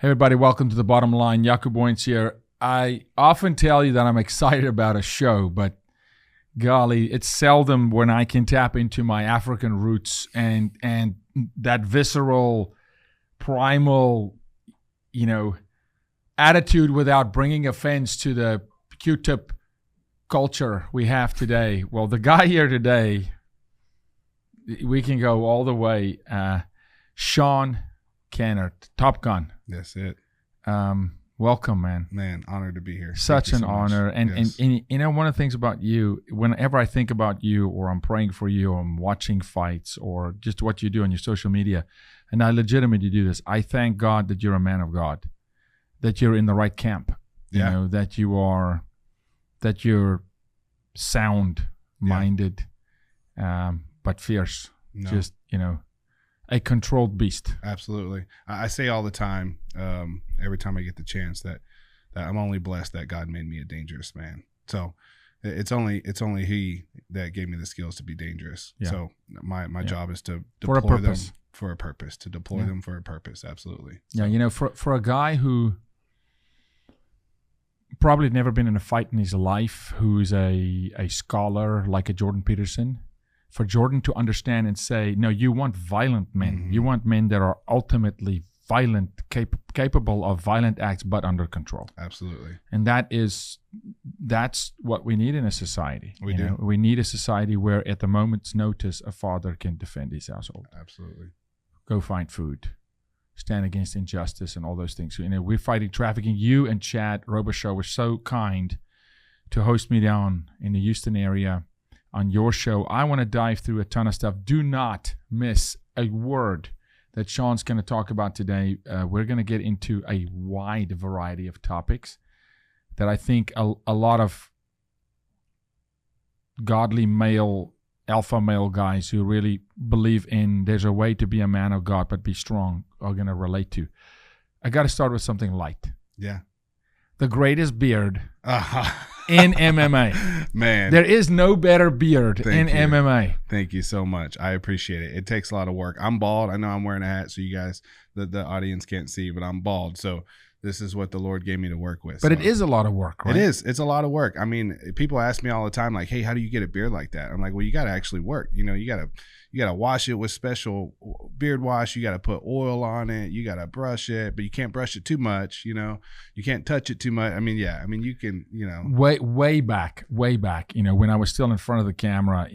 Hey everybody, welcome to The Bottom Line. Jaco Booyens here. I often tell you that I'm excited about a show, but golly, it's seldom when I can tap into my African roots and that visceral, primal, attitude without bringing offense to the Q-tip culture we have today. Well, the guy here today, we can go all the way. Sean Kennard, Top Gun. That's it. Welcome, man. Man, honored to be here. Such an honor. And, yes. and one of the things about you, whenever I think about you or I'm praying for you or I'm watching fights or just what you do on your social media, and I legitimately do this, I thank God that you're a man of God, that you're in the right camp, that you're sound-minded, but fierce. No. Just, a controlled beast. Absolutely. I say all the time, every time I get the chance, that I'm only blessed that God made me a dangerous man. So it's only He that gave me the skills to be dangerous. Yeah. So my job is to deploy them for a purpose, to deploy them for a purpose. Absolutely. So. Yeah, for a guy who probably never been in a fight in his life, who's a scholar like a Jordan Peterson, for Jordan to understand and say, no, you want violent men. Mm-hmm. You want men that are ultimately violent, capable of violent acts, but under control. Absolutely. And that's what we need in a society. We do. We need a society where at the moment's notice, a father can defend his household. Absolutely. Go find food, stand against injustice and all those things. We're fighting trafficking. You and Chad Robichaux were so kind to host me down in the Houston area on your show. I want to dive through a ton of stuff. Do not miss a word that Sean's going to talk about today. We're going to get into a wide variety of topics that I think a lot of godly alpha male guys who really believe in there's a way to be a man of God but be strong are going to relate to. I got to start with something light. Yeah. The greatest beard in MMA. Man. There is no better beard in MMA. Thank you so much. I appreciate it. It takes a lot of work. I'm bald. I know I'm wearing a hat, so you guys, the audience can't see, but I'm bald. So this is what the Lord gave me to work with. But it is a lot of work, right? It is. It's a lot of work. I mean, people ask me all the time, like, hey, how do you get a beard like that? I'm like, well, you got to actually work. You got to wash it with special beard wash. You got to put oil on it. You got to brush it, but you can't brush it too much. You can't touch it too much. I mean, you can, way back, when I was still in front of the camera,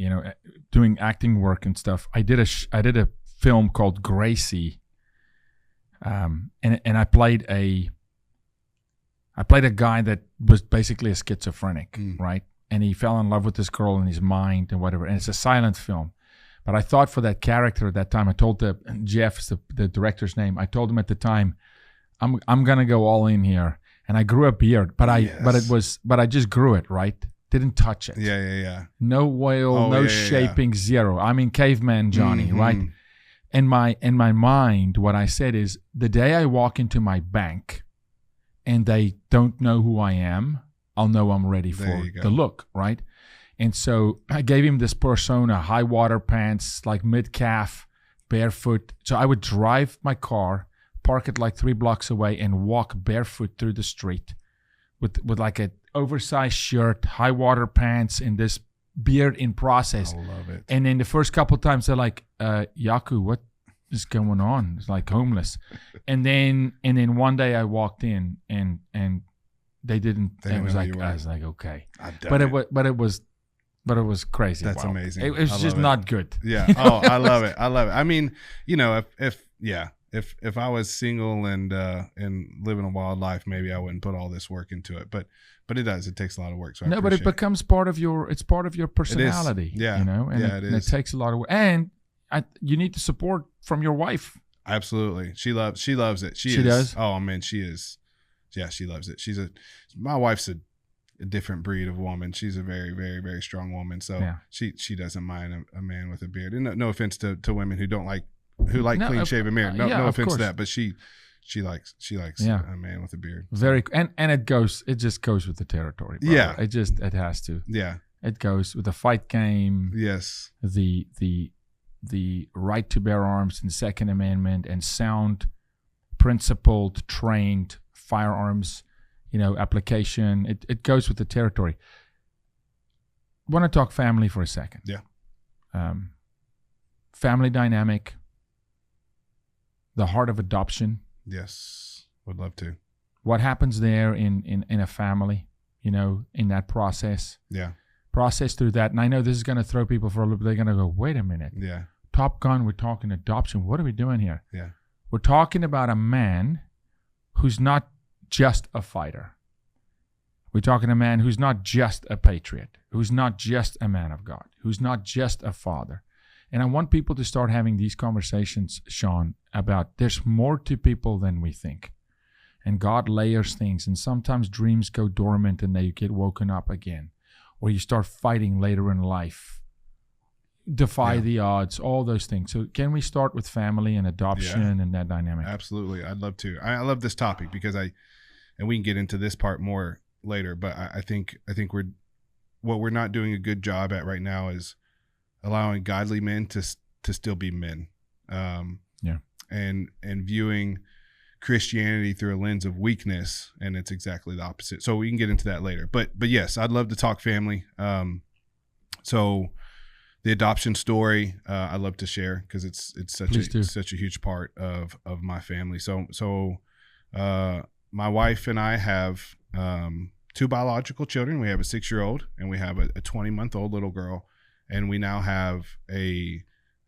doing acting work and stuff, I did a film called Gracie. And I played a guy that was basically a schizophrenic, right? And he fell in love with this girl in his mind and whatever. And it's a silent film. But I thought for that character at that time, I told Jeff, the director's name, I told him at the time, I'm gonna go all in here. And I grew a beard, but I just grew it, right? Didn't touch it. Yeah. No oil, shaping, zero. I mean, caveman Johnny, right? In my mind, what I said is, the day I walk into my bank and they don't know who I am, I'll know I'm ready for the look, right? And so I gave him this persona, high water pants, like mid-calf, barefoot. So I would drive my car, park it like 3 blocks away, and walk barefoot through the street with like an oversized shirt, high water pants, and this beard in process. I love it. And then the first couple of times they're like, Jaco, what is going on? It's like homeless. and then one day I walked in and they didn't. I was like, okay. But it was crazy. That's amazing. It was just not good. Yeah. Oh, I love it. I love it. I mean, if I was single and living a wild life, maybe I wouldn't put all this work into it. But it does. It takes a lot of work. So but it becomes part of your. It's part of your personality. It is. Yeah. And it takes a lot of work. And you need the support from your wife. Absolutely. She loves it. She does. Oh man, she is. Yeah, she loves it. My wife's a different breed of woman. She's a very, very, very strong woman. So she doesn't mind a man with a beard. And no offense to women who like clean shaven beard. No offense to that, but she likes a man with a beard. Very, and it just goes with the territory. Brother. Yeah, it has to. Yeah, it goes with the fight game. Yes, the right to bear arms and Second Amendment and sound principled, trained firearms, application. It goes with the territory. I want to talk family for a second. Yeah. Family dynamic, the heart of adoption. Yes, would love to. What happens there in a family, in that process. Yeah. Process through that. And I know this is going to throw people for a little bit. They're going to go, wait a minute. Yeah. Top Gun, we're talking adoption. What are we doing here? Yeah. We're talking about a man who's not just a fighter. We're talking a man who's not just a patriot, who's not just a man of God, who's not just a father. And I want people to start having these conversations, Sean, about there's more to people than we think. And God layers things. And sometimes dreams go dormant and they get woken up again. Or you start fighting later in life. Defy the odds, all those things. So can we start with family and adoption and that dynamic? Absolutely. I'd love to. I love this topic because and we can get into this part more later, but I think what we're not doing a good job at right now is allowing godly men to still be men. And viewing Christianity through a lens of weakness, and it's exactly the opposite. So we can get into that later. But yes, I'd love to talk family. So the adoption story, I love to share because it's such a huge part of my family. So my wife and I have 2 biological children. We have a 6-year-old and we have a 20-month-old little girl, and we now have a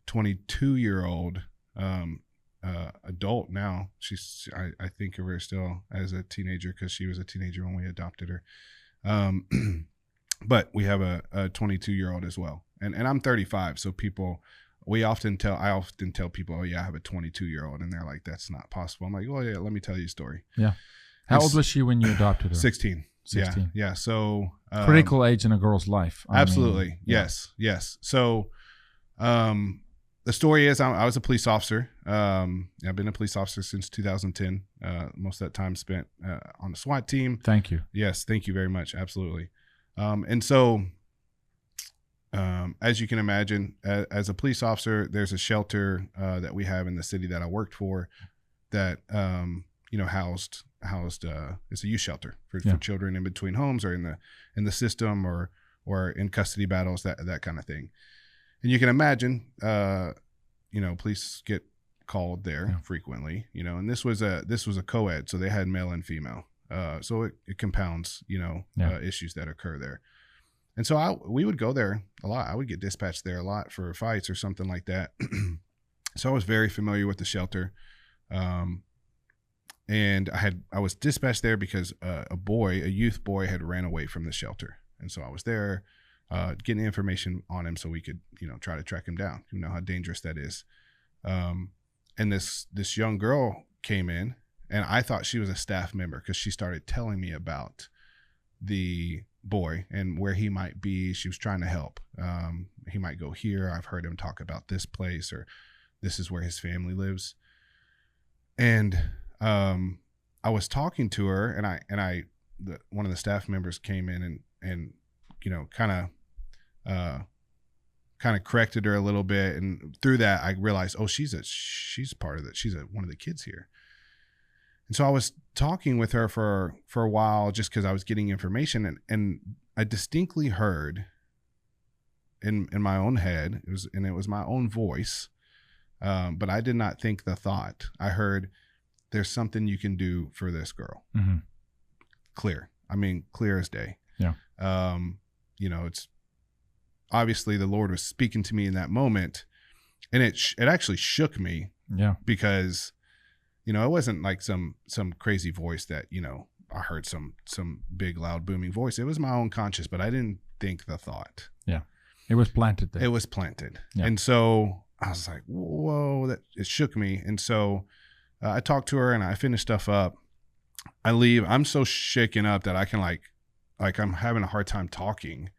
22-year-old adult now. I think of her still as a teenager because she was a teenager when we adopted her. But we have a 22-year-old as well. And I'm 35, so I often tell people, oh yeah, I have a 22-year-old, and they're like, that's not possible. I'm like, oh yeah, let me tell you a story. Yeah. How old was she when you adopted her? 16. Yeah. So critical age in a girl's life. Absolutely. Yes. So the story is I was a police officer. I've been a police officer since 2010. Most of that time spent on the SWAT team. Thank you. Yes, thank you very much. Absolutely. And so as you can imagine, as a police officer, there's a shelter that we have in the city that I worked for that housed it's a youth shelter for children in between homes or in the system or in custody battles, that kind of thing. And you can imagine, police get called there frequently, and this was a co-ed, so they had male and female. So it compounds, issues that occur there. And so we would go there a lot. I would get dispatched there a lot for fights or something like that. So I was very familiar with the shelter. And I was dispatched there because a youth boy had ran away from the shelter. And so I was there getting information on him so we could, try to track him down. You know how dangerous that is. And this young girl came in, and I thought she was a staff member because she started telling me about the boy and where he might be. She was trying to help. He might go here. I've heard him talk about this place, or this is where his family lives. And I was talking to her, and one of the staff members came in and kind of corrected her a little bit, and through that I realized, oh, she's part of it. She's one of the kids here. And so I was talking with her for a while just because I was getting information, and I distinctly heard in my own head, it was my own voice, but I did not think the thought. I heard, there's something you can do for this girl. Mm-hmm. Clear. I mean, clear as day. Yeah. It's obviously the Lord was speaking to me in that moment, and it actually shook me. Yeah. Because, it wasn't like some crazy voice that, I heard some big, loud, booming voice. It was my own conscience, but I didn't think the thought. Yeah. It was planted there. It was planted. Yeah. And so I was like, whoa, it shook me. And so I talked to her and I finished stuff up. I leave. I'm so shaken up that I can like I'm having a hard time talking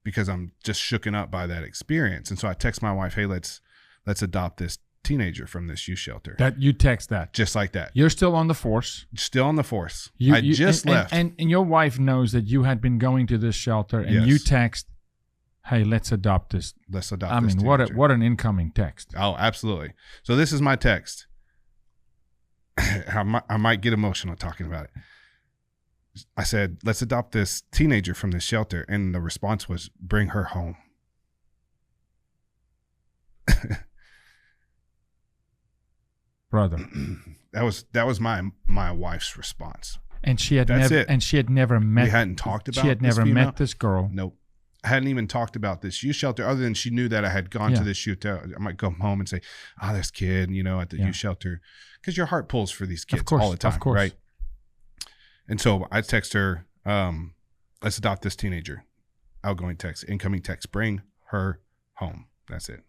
because I'm just shooken up by that experience. And so I text my wife, hey, let's adopt this teenager from this youth shelter. That you text that. Just like that. You're still on the force. Still on the force. I just left. And your wife knows that you had been going to this shelter, and you text, hey, let's adopt this. Let's adopt this teenager. what an incoming text. Oh, absolutely. So this is my text. I might get emotional talking about it. I said, let's adopt this teenager from this shelter. And the response was, bring her home. Brother. That was my wife's response. And she had never met. We hadn't talked about. She had never met this girl. Nope. I hadn't even talked about this youth shelter, other than she knew that I had gone to this youth. I might go home and say, "Oh, this kid, at the youth shelter," because your heart pulls for these kids all the time, right? And so I text her, "Let's adopt this teenager." Outgoing text, incoming text, bring her home. That's it.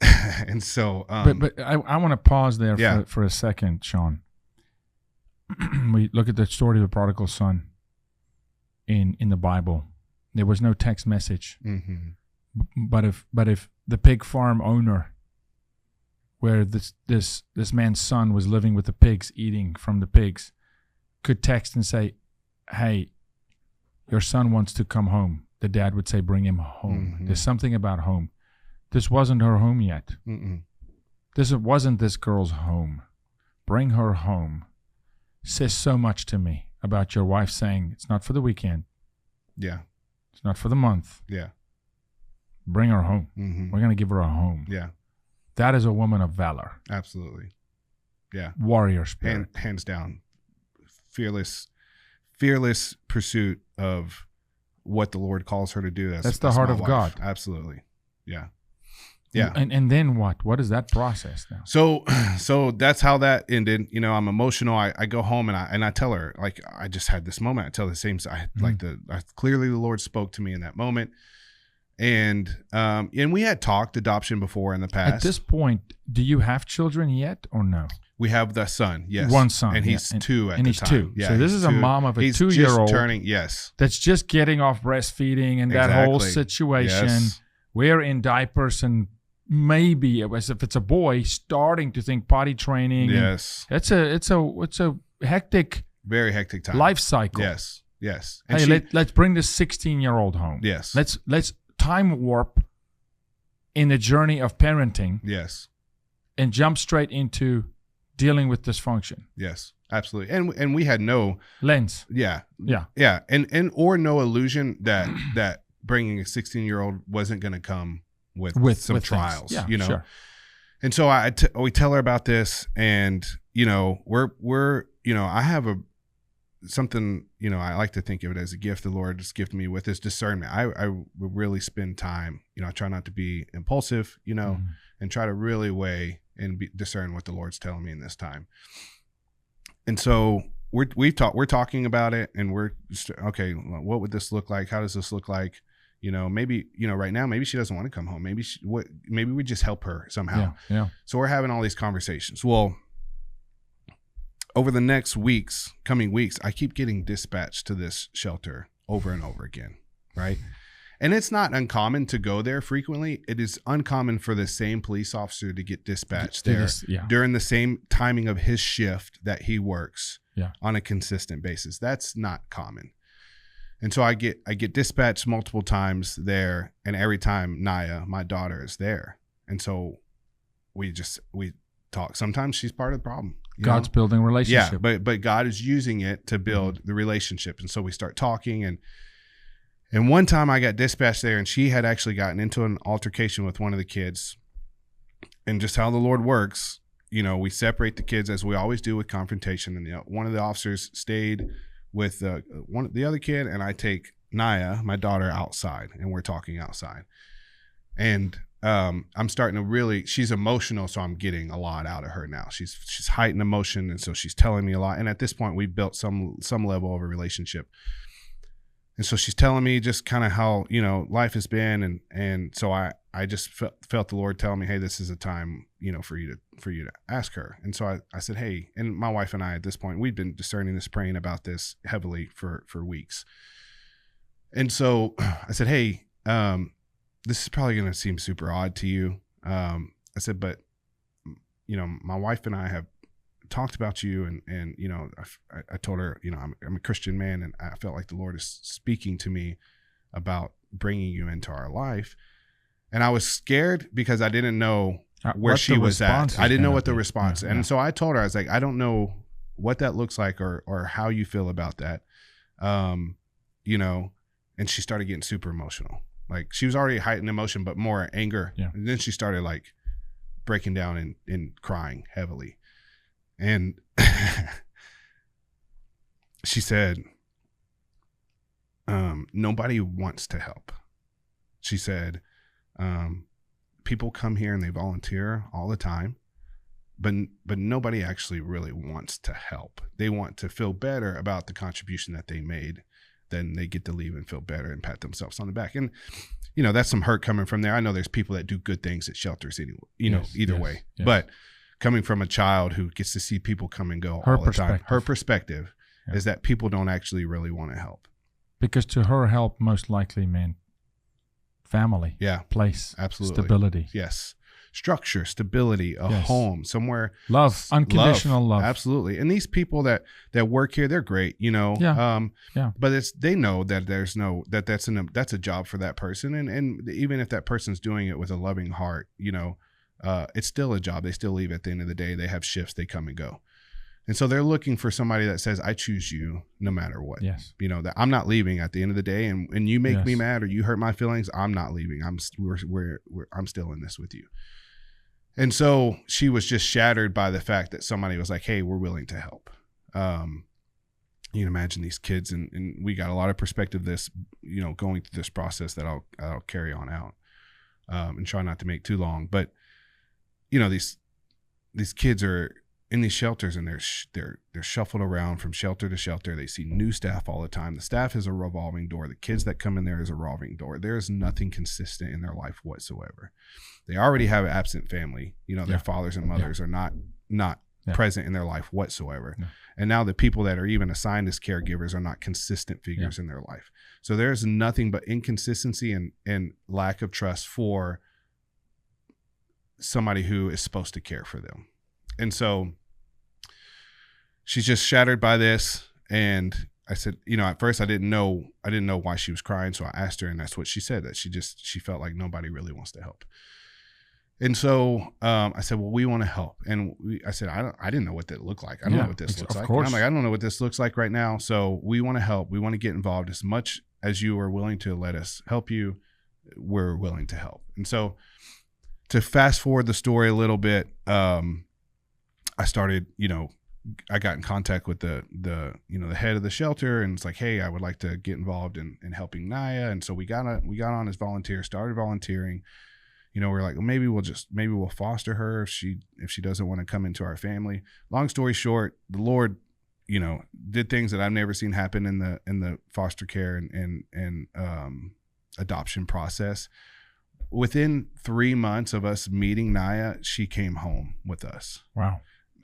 And so, but I want to pause there for a second, Sean. We look at the story of the prodigal son in the Bible. There was no text message. Mm-hmm. But if the pig farm owner, where this man's son was living with the pigs, eating from the pigs, could text and say, "Hey, your son wants to come home," the dad would say, "Bring him home." Mm-hmm. There's something about home. This wasn't her home yet. Mm-mm. This wasn't this girl's home. Bring her home. Says so much to me about your wife saying, it's not for the weekend. Yeah. It's not for the month. Yeah. Bring her home. Mm-hmm. We're going to give her a home. Yeah. That is a woman of valor. Absolutely. Yeah. Warrior spirit. Hands down. Fearless pursuit of what the Lord calls her to do. That's the heart of God. Absolutely. Yeah. Yeah. And then what? What is that process now? So that's how that ended. I'm emotional. I go home and I tell her, like, I just had this moment. I tell the same. Clearly the Lord spoke to me in that moment. And we had talked adoption before in the past. At this point, do you have children yet or no? We have the son. Yes. One son. And he's 2 at the time. And he's 2. Yeah, so this is 2. A mom of a 2-year-old. Turning. Yes. That's just getting off breastfeeding and that whole situation. Yes. We're in diapers and maybe as if it's a boy starting to think potty training. Yes. It's a hectic, very hectic time. Life cycle. Yes. Yes. And hey, let's bring this 16-year-old home. Yes. Let's time warp in the journey of parenting. Yes. And jump straight into dealing with dysfunction. Yes. Absolutely. And we had no lens. Yeah. Yeah. Yeah. And or no illusion that bringing a 16-year-old wasn't going to come with some trials, yeah, Sure. And so we tell her about this, and we're I have something I like to think of it as a gift the Lord has gifted me with, is discernment. I really spend time, I try not to be impulsive, and try to really weigh and discern what the Lord's telling me in this time. And so we're talking about it, and we're just, okay, what would this look like? How does this look like? Maybe, right now, maybe she doesn't want to come home. Maybe we just help her somehow. Yeah. So we're having all these conversations. Well, over the coming weeks, I keep getting dispatched to this shelter over and over again. Right. And it's not uncommon to go there frequently. It is uncommon for the same police officer to get dispatched there during the same timing of his shift that he works on a consistent basis. That's not common. And so I get dispatched multiple times there, and every time Naya, my daughter, is there. And so we talk. Sometimes she's part of the problem. God's building relationship. Yeah, but God is using it to build the relationship. And so we start talking, and one time I got dispatched there, and she had actually gotten into an altercation with one of the kids. And just how the Lord works, we separate the kids as we always do with confrontation. And one of the officers stayed with the other kid, and I take Naya, my daughter, outside, and we're talking outside. And I'm starting to she's emotional, so I'm getting a lot out of her now. She's heightened emotion, and so she's telling me a lot. And at this point, we built some level of a relationship. And so she's telling me just kind of how life has been, and so I just felt the Lord tell me, hey, this is a time for you to ask her. And so I said, hey, and my wife and I at this point, we've been discerning this, praying about this heavily for weeks. And so I said, hey, this is probably going to seem super odd to you. I said, but my wife and I have talked about you, and I told her, I'm a Christian man, and I felt like the Lord is speaking to me about bringing you into our life. And I was scared because I didn't know where she was at. I didn't know what the response. Yeah, and so I told her, I was like, I don't know what that looks like or how you feel about that. You know, and she started getting super emotional. Like she was already heightened emotion, but more anger. Yeah. And then she started like breaking down and crying heavily. And she said, nobody wants to help. She said, people come here and they volunteer all the time, but nobody actually really wants to help. They want to feel better about the contribution that they made. Then they get to leave and feel better and pat themselves on the back. And, you know, that's some hurt coming from there. I know there's people that do good things at shelters anyway, you know, either way. Yes. But coming from a child who gets to see people come and go all the time, her perspective is that people don't actually really want to help. Because to her, help most likely meant family, place, absolutely, stability. Yes. Structure, stability, a home, somewhere. Love, unconditional love. Absolutely. And these people that work here, they're great, you know. But they know that that's a job for that person. And even if that person's doing it with a loving heart, you know, it's still a job. They still leave at the end of the day. They have shifts, they come and go. And so they're looking for somebody that says, I choose you no matter what. Yes. You know, that I'm not leaving at the end of the day. And you make me mad or you hurt my feelings, I'm not leaving. I'm still in this with you. And so she was just shattered by the fact that somebody was like, hey, we're willing to help. You can imagine these kids, and we got a lot of perspective this, you know, going through this process that I'll carry on out and try not to make too long. But, you know, these kids are in these shelters and they're shuffled around from shelter to shelter. They see new staff all the time. The staff is a revolving door. The kids that come in there is a revolving door. There is nothing consistent in their life whatsoever. They already have an absent family. You know, their fathers and mothers are not present in their life whatsoever. Yeah. And now the people that are even assigned as caregivers are not consistent figures in their life. So there's nothing but inconsistency and lack of trust for somebody who is supposed to care for them. And so she's just shattered by this. And I said, you know, at first I didn't know why she was crying. So I asked her, and that's what she said, that she felt like nobody really wants to help. And so I said, well, we want to help. And I said, I didn't know what that looked like. I don't know what this looks like. And I'm like, I don't know what this looks like right now. So we want to help. We want to get involved as much as you are willing to let us help you. We're willing to help. And so to fast forward the story a little bit, I started, you know, I got in contact with the head of the shelter, and it's like, hey, I would like to get involved in helping Naya. And so we got on as volunteers, started volunteering. You know, we're like, well, maybe we'll foster her if she doesn't want to come into our family. Long story short, the Lord, you know, did things that I've never seen happen in the foster care and adoption process. Within 3 months of us meeting Naya, she came home with us. Wow.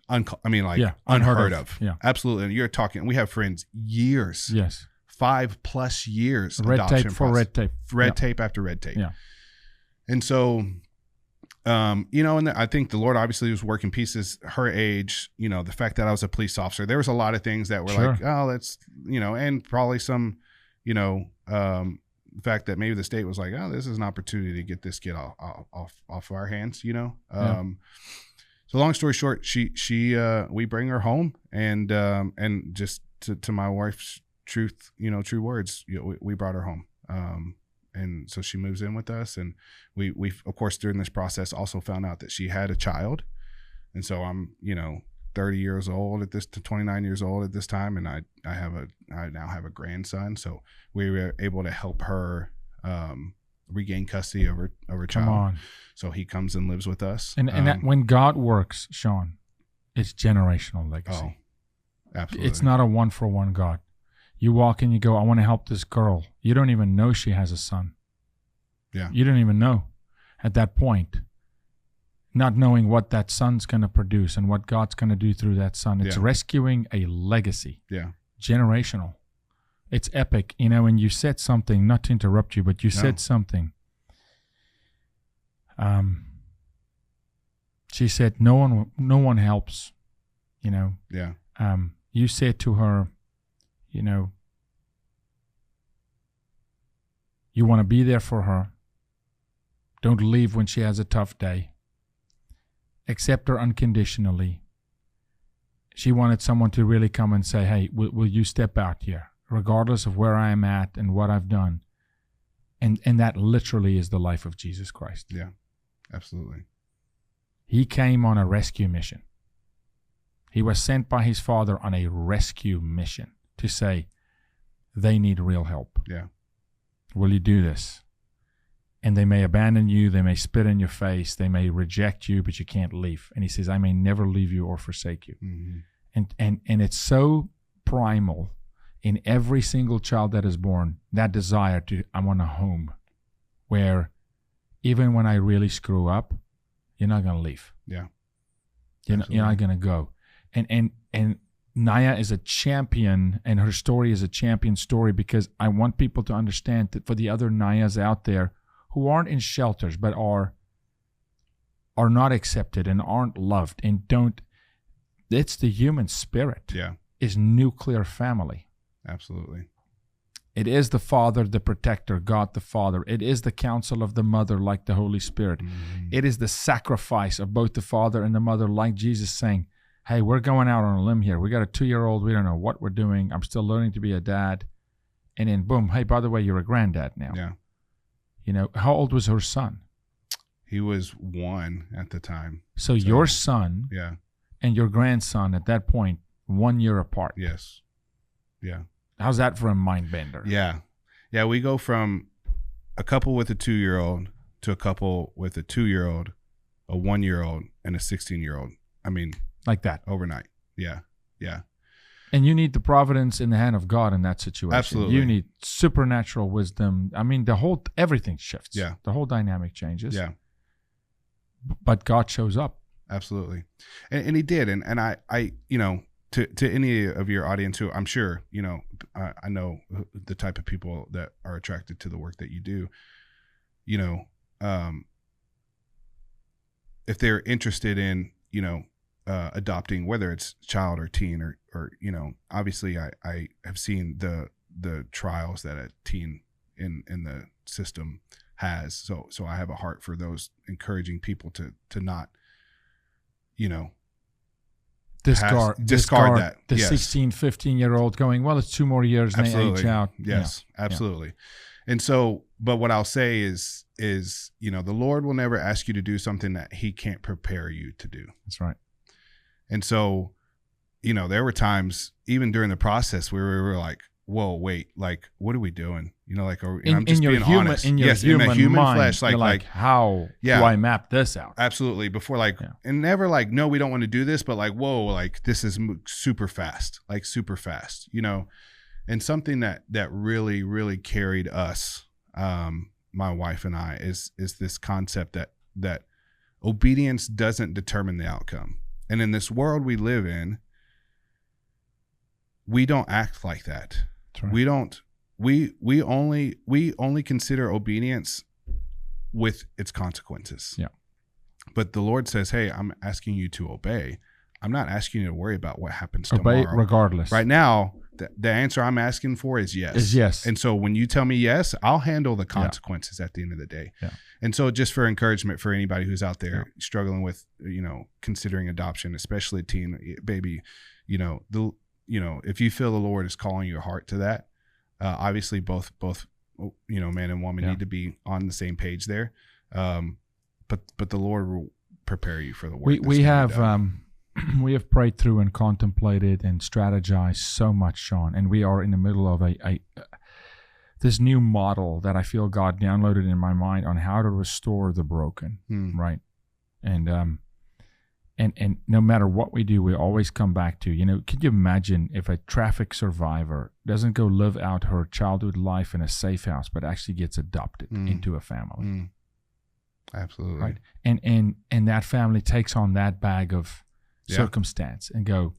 Unheard of. Yeah. Absolutely. And you're talking, we have friends years. Yes. 5+ years. Red tape for red tape. Red tape after red tape. Yeah. And so, you know, and I think the Lord obviously was working pieces. Her age, you know, the fact that I was a police officer, there was a lot of things that were like, oh, that's, you know, and probably some, you know, the fact that maybe the state was like, oh, this is an opportunity to get this kid off our hands, you know. So long story short, we bring her home, and just to my wife's true words, you know, we brought her home. And so she moves in with us, and we of course during this process also found out that she had a child. And so I'm, you know, 30 years old to 29 years old at this time, and I now have a grandson. So we were able to help her regain custody of her child. Come on. So he comes and lives with us. And that, when God works, Sean, it's generational legacy. Oh, absolutely. It's not a one-for-one God. You walk in, you go, I want to help this girl. You don't even know she has a son. Yeah. You don't even know at that point, not knowing what that son's going to produce and what God's going to do through that son. It's rescuing a legacy. Yeah. Generational. It's epic. You know, when you said something, not to interrupt you, but you said something. She said, no one helps, you know. Yeah. You said to her, you know, you want to be there for her. Don't leave when she has a tough day. accept her unconditionally. She wanted someone to really come and say, hey, will you step out here, regardless of where I am at and what I've done. And that literally is the life of Jesus Christ. Yeah, absolutely. He came on a rescue mission. He was sent by his Father on a rescue mission to say, they need real help. Yeah. Will you do this? And they may abandon you, they may spit in your face, they may reject you, but you can't leave. And he says, I may never leave you or forsake you. Mm-hmm. And it's so primal in every single child that is born, that desire to, I want a home where even when I really screw up, you're not going to leave. Yeah. You're not going to go. And Naya is a champion, and her story is a champion story, because I want people to understand that for the other Nayas out there who aren't in shelters but are not accepted and aren't loved and don't, it's the human spirit. Yeah. Is nuclear family. Absolutely. It is the Father, the protector, God the Father. It is the counsel of the mother, like the Holy Spirit. Mm-hmm. It is the sacrifice of both the Father and the mother, like Jesus saying, hey, we're going out on a limb here. We got a 2-year-old. We don't know what we're doing. I'm still learning to be a dad. And then boom, hey, by the way, you're a granddad now. Yeah. You know, how old was her son? He was 1 at the time. So your son yeah, and your grandson at that point, 1 year apart. Yes. Yeah. How's that for a mind bender? Yeah. Yeah, we go from a couple with a 2-year-old to a couple with a 2-year-old, a 1-year-old, and a 16-year-old. I mean, like that. Overnight. Yeah. Yeah. And you need the providence in the hand of God in that situation. Absolutely. You need supernatural wisdom. I mean, everything shifts. Yeah. The whole dynamic changes. Yeah. But God shows up. Absolutely. And he did. And I you know, to any of your audience who I'm sure, you know, I know the type of people that are attracted to the work that you do, you know, if they're interested in, you know, adopting, whether it's child or teen or you know, obviously I have seen the trials that a teen in the system has. So I have a heart for those, encouraging people to not, you know, discard that. The yes. 16, 15-year-old going, well, it's 2 more years and they age out. Yes, yeah. absolutely. Yeah. And so, but what I'll say is, you know, the Lord will never ask you to do something that he can't prepare you to do. That's right. And so, you know, there were times even during the process where we were like, whoa, wait, like, what are we doing? You know, like, I'm just being honest. In your human mind, flesh, like how do I map this out? Absolutely. Before, like, and never like, no, we don't want to do this, but like, whoa, like this is super fast, you know, and something that really, really carried us, my wife and I, is this concept that obedience doesn't determine the outcome. And in this world we live in, we don't act like that. Right. We don't. We only consider obedience with its consequences. Yeah. But the Lord says, "Hey, I'm asking you to obey. I'm not asking you to worry about what happens tomorrow. Obey regardless. Right now, the answer I'm asking for is yes. Is yes. And so when you tell me yes, I'll handle the consequences at the end of the day. Yeah. And so just for encouragement for anybody who's out there struggling with, you know, considering adoption, especially a teen baby, you know, if you feel the Lord is calling your heart to that, obviously both, you know, man and woman need to be on the same page there. But the Lord will prepare you for the work. We have prayed through and contemplated and strategized so much, Sean, and we are in the middle of this new model that I feel God downloaded in my mind on how to restore the broken, right? And no matter what we do, we always come back to, you know, could you imagine if a traffic survivor doesn't go live out her childhood life in a safe house, but actually gets adopted into a family? Absolutely. Right. And that family takes on that bag of circumstance and go,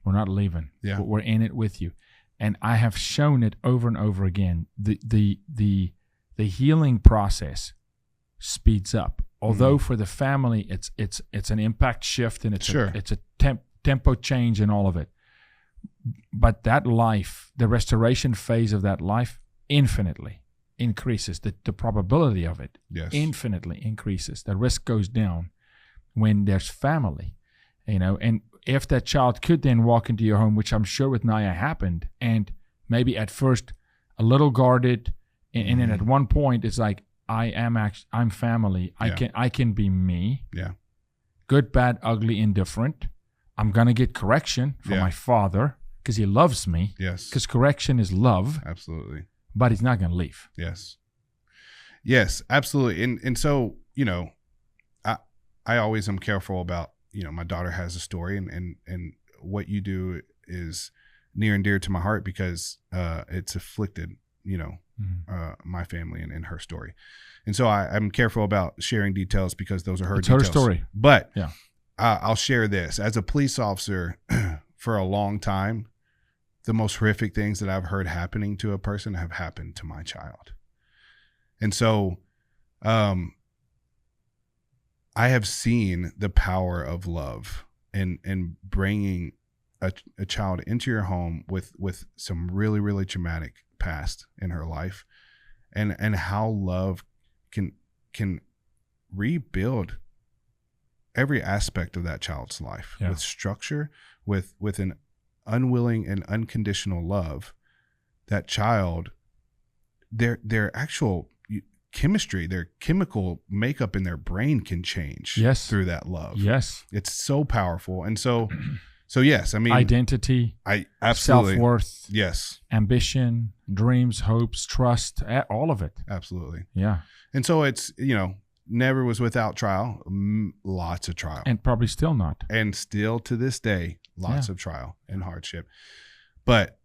we're not leaving. Yeah. We're in it with you. And I have shown it over and over again. The healing process speeds up. Although for the family, it's an impact shift and it's a tempo change and all of it. But that life, the restoration phase of that life, infinitely increases. The probability of it infinitely increases. The risk goes down. when there's family, and if that child could then walk into your home, which I'm sure with Naya happened, and maybe at first a little guarded, and then at one point it's like, I'm family. I can be me. Yeah. Good, bad, ugly, indifferent. I'm gonna get correction from my father because he loves me. Yes. Because correction is love. Absolutely. But he's not gonna leave. Yes. Yes, absolutely. And so, I always am careful about, my daughter has a story, and what you do is near and dear to my heart because it's afflicted, my family and her story. And so I'm careful about sharing details because those are her details. Her story. But I'll share this. As a police officer for a long time, the most horrific things that I've heard happening to a person have happened to my child. And so I have seen the power of love and bringing a child into your home with some really, really traumatic past in her life, and how love can rebuild every aspect of that child's life with structure, with an unwilling and unconditional love. That child, their actual chemistry, their chemical makeup in their brain can change through that love. Yes. It's so powerful. And so yes, I mean, identity, absolutely. Self-worth, yes, ambition, dreams, hopes, trust, all of it. Absolutely. Yeah. And so it's, never was without trial, lots of trial. And probably still not. And still to this day, lots of trial and hardship. But,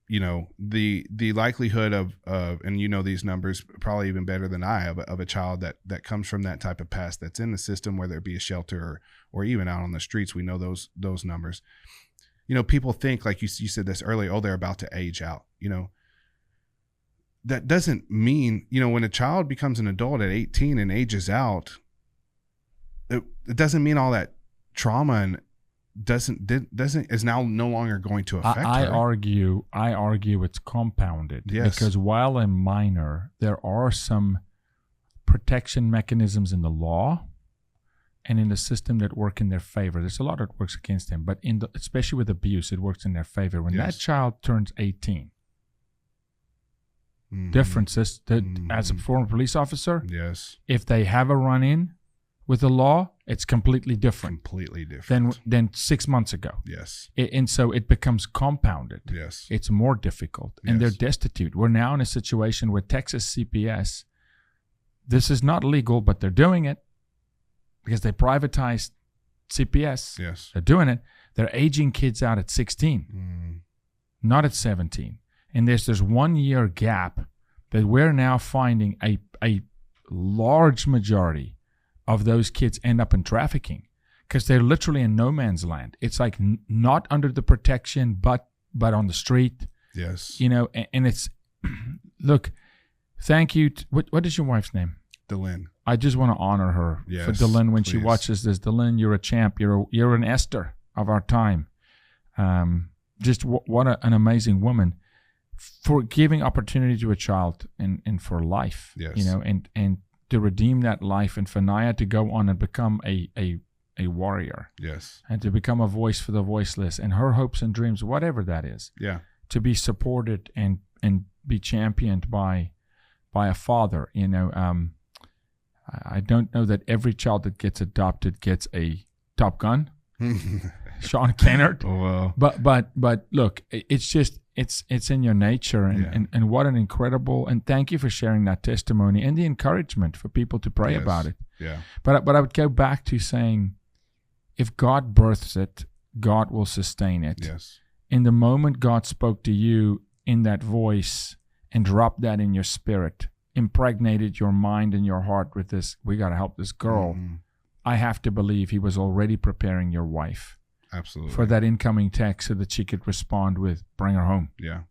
the likelihood of and these numbers probably even better than I of a child that comes from that type of past that's in the system, whether it be a shelter or even out on the streets, we know those numbers. People think, like you said this earlier, they're about to age out. That doesn't mean, when a child becomes an adult at 18 and ages out, it doesn't mean all that trauma and is now no longer going to affect her. I argue it's compounded. Yes. Because while a minor, there are some protection mechanisms in the law and in the system that work in their favor. There's a lot that works against them, but especially with abuse, it works in their favor. When that child turns 18, differences that as a former police officer, if they have a run-in with the law, it's completely different. Than 6 months ago. Yes. And so it becomes compounded. Yes. It's more difficult. And they're destitute. We're now in a situation where Texas CPS, this is not legal, but they're doing it because they privatized CPS. Yes. They're doing it. They're aging kids out at 16, not at 17. And there's 1 year gap that we're now finding a large majority of those kids end up in trafficking because they're literally in no man's land. It's like not under the protection, but on the street. Yes. And it's, look, thank you. What is your wife's name? Delynn. I just want to honor her for Delynn when she watches this. Delynn, you're a champ. You're an Esther of our time. Just what an amazing woman for giving opportunity to a child and for life. Yes. And to redeem that life, and for Naya to go on and become a warrior. Yes. And to become a voice for the voiceless, and her hopes and dreams, whatever that is. Yeah. To be supported and be championed by a father. I don't know that every child that gets adopted gets a Top Gun, Sean Kennard. Oh, wow. But look, it's just it's in your nature, and what an incredible, and thank you for sharing that testimony and the encouragement for people to pray about it. Yeah. But I would go back to saying, if God births it, God will sustain it. Yes. In the moment God spoke to you in that voice and dropped that in your spirit, impregnated your mind and your heart with this, we got to help this girl. I have to believe he was already preparing your wife. Absolutely. For that incoming text so that she could respond with, bring her home. Yeah.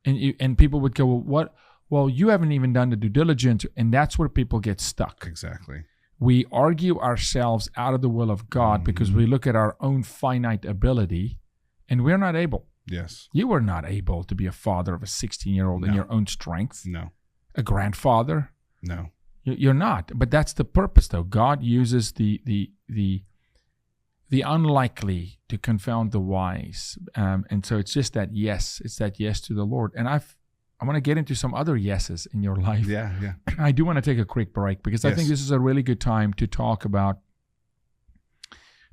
And people would go, well, what? Well, you haven't even done the due diligence. And that's where people get stuck. Exactly. We argue ourselves out of the will of God because we look at our own finite ability and we're not able. Yes. You were not able to be a father of a 16-year-old in your own strength. No. A grandfather. No. You're not. But that's the purpose, though. God uses the unlikely to confound the wise. And so it's just that yes. It's that yes to the Lord. And I want to get into some other yeses in your life. Yeah. I do want to take a quick break because I think this is a really good time to talk about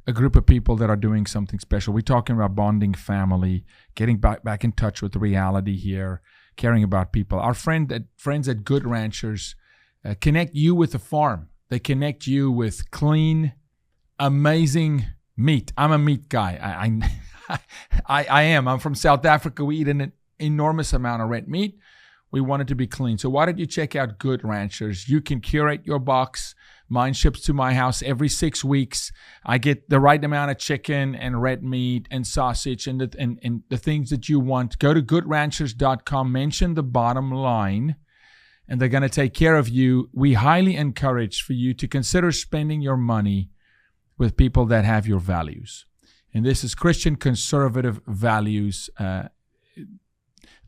a group of people that are doing something special. We're talking about bonding family, getting back in touch with reality here, caring about people. Our friends at Good Ranchers connect you with the farm. They connect you with clean, amazing meat. I'm a meat guy. I am. I'm from South Africa. We eat an enormous amount of red meat. We want it to be clean. So why don't you check out Good Ranchers? You can curate your box. Mine ships to my house every 6 weeks. I get the right amount of chicken and red meat and sausage and the things that you want. Go to goodranchers.com, mention the bottom line, and they're going to take care of you. We highly encourage for you to consider spending your money with people that have your values. And this is Christian conservative values.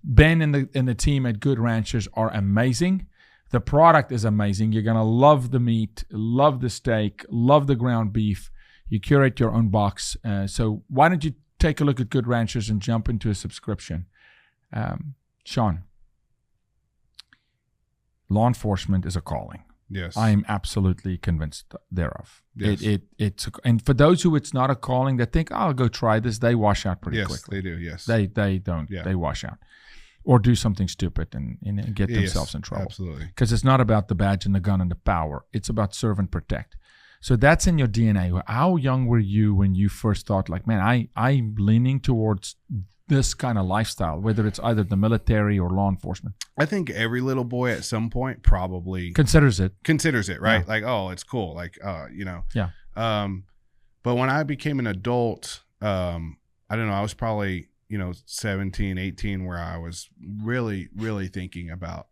Ben and the team at Good Ranchers are amazing. The product is amazing. You're going to love the meat, love the steak, love the ground beef. You curate your own box. So why don't you take a look at Good Ranchers and jump into a subscription? Sean, law enforcement is a calling. Yes. I am absolutely convinced thereof. Yes. And for those who it's not a calling that think, I'll go try this, they wash out pretty quickly. Yes, they do, yes. They don't. Yeah. They wash out. Or do something stupid and get themselves in trouble. Absolutely. Because it's not about the badge and the gun and the power. It's about serve and protect. So that's in your DNA. How young were you when you first thought, like, man, I'm leaning towards this kind of lifestyle, whether it's either the military or law enforcement? I think every little boy at some point probably considers it, right? Yeah. Like, oh, it's cool. Like, Yeah. But when I became an adult, I don't know, I was probably, 17, 18, where I was really, really thinking about,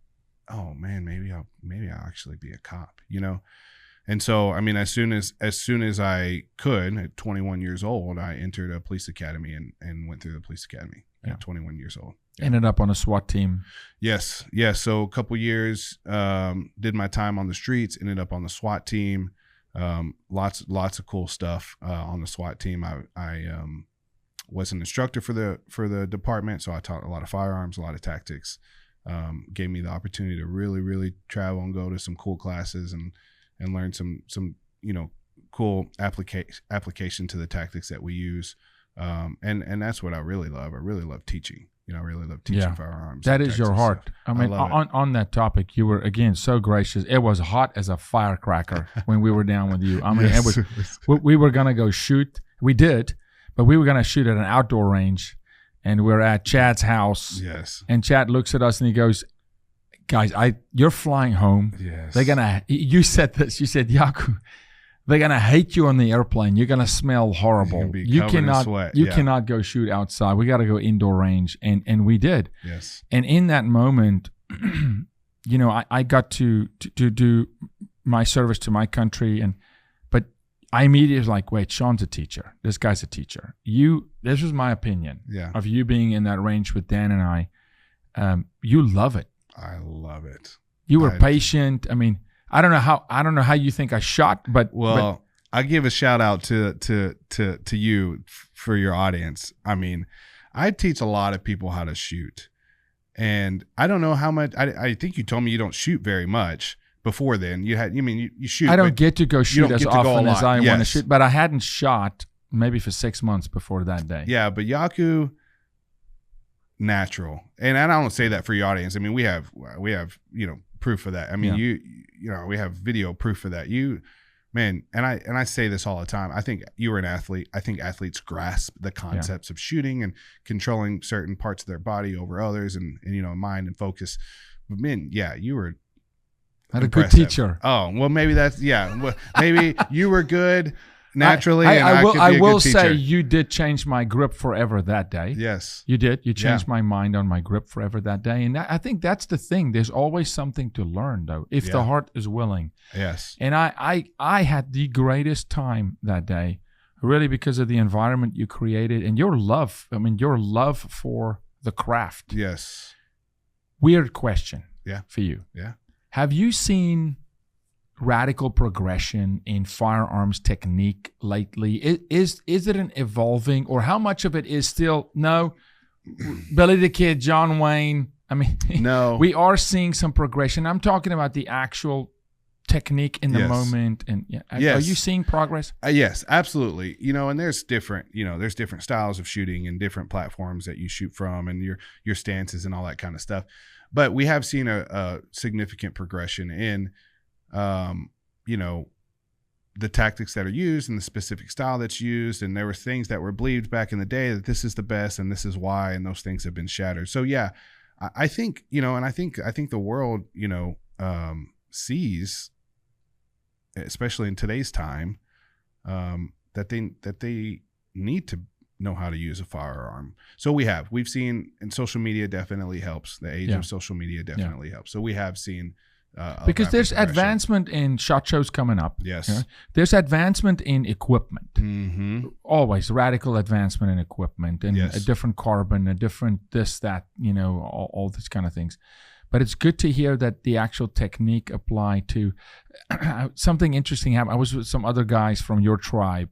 oh man, maybe I'll actually be a cop, And so, I mean, as soon as I could, at 21 years old, I entered a police academy and went through the police academy at 21 years old. Yeah. Ended up on a SWAT team. Yes. So a couple years, did my time on the streets, ended up on the SWAT team. Lots of cool stuff on the SWAT team. I was an instructor for the department, so I taught a lot of firearms, a lot of tactics. Gave me the opportunity to really, really travel and go to some cool classes and learn some cool application to the tactics that we use. And that's what I really love. I really love teaching. I really love teaching firearms. That is your heart. Stuff. I mean, on that topic, you were, again, so gracious. It was hot as a firecracker when we were down with you. I mean, Yes. it was. We were going to go shoot. We did, but we were going to shoot at an outdoor range, and we're at Chad's house. Yes. And Chad looks at us and he goes, guys, you're flying home. Yes. You said this. You said, Jaco, they're gonna hate you on the airplane. You're gonna smell horrible. You cannot sweat. You cannot go shoot outside. We got to go indoor range, and we did. Yes. And in that moment, I got to do my service to my country, but I immediately was like, wait, Sean's a teacher. This guy's a teacher. This was my opinion of you being in that range with Dan and I. You love it. I love it. You were patient. I mean, I don't know how you think I shot, but I give a shout out to you for your audience. I mean, I teach a lot of people how to shoot, and I don't know how much. I think you told me you don't shoot very much before then. You shoot. I don't get to go shoot as often as I want to shoot, but I hadn't shot maybe for 6 months before that day. Yeah, but Jaco, natural, and I don't say that for your audience. I mean, we have proof of that. I mean, we have video proof of that. And I say this all the time. I think you were an athlete. I think athletes grasp the concepts of shooting and controlling certain parts of their body over others, and mind and focus. But man, you were a good teacher. Oh, well, maybe that's maybe you were good naturally. I will say you did change my grip forever that day. Yes, you did. You changed my mind on my grip forever that day, and I think that's the thing. There's always something to learn, though, if the heart is willing. Yes. And I had the greatest time that day, really, because of the environment you created and your love. I mean, your love for the craft. Yes. Weird question. Yeah. For you. Yeah. Have you seen radical progression in firearms technique lately? Is it an evolving, or how much of it is still no? Billy the Kid, John Wayne. I mean, no. We are seeing some progression. I'm talking about the actual technique in the moment, and are you seeing progress? Yes, absolutely. And there's different styles of shooting and different platforms that you shoot from, and your stances and all that kind of stuff. But we have seen a significant progression in, the tactics that are used and the specific style that's used. And there were things that were believed back in the day that this is the best and this is why, and those things have been shattered. So yeah, I think, and I think the world, sees, especially in today's time, that they need to know how to use a firearm. So we've seen, and social media definitely helps. The age of social media definitely helps. So we have seen because there's advancement in SHOT Shows coming up. Yes. There's advancement in equipment. Mm-hmm. Always radical advancement in equipment, and a different carbon, a different this, that, all these kind of things. But it's good to hear that the actual technique apply to something interesting happened. I was with some other guys from your tribe,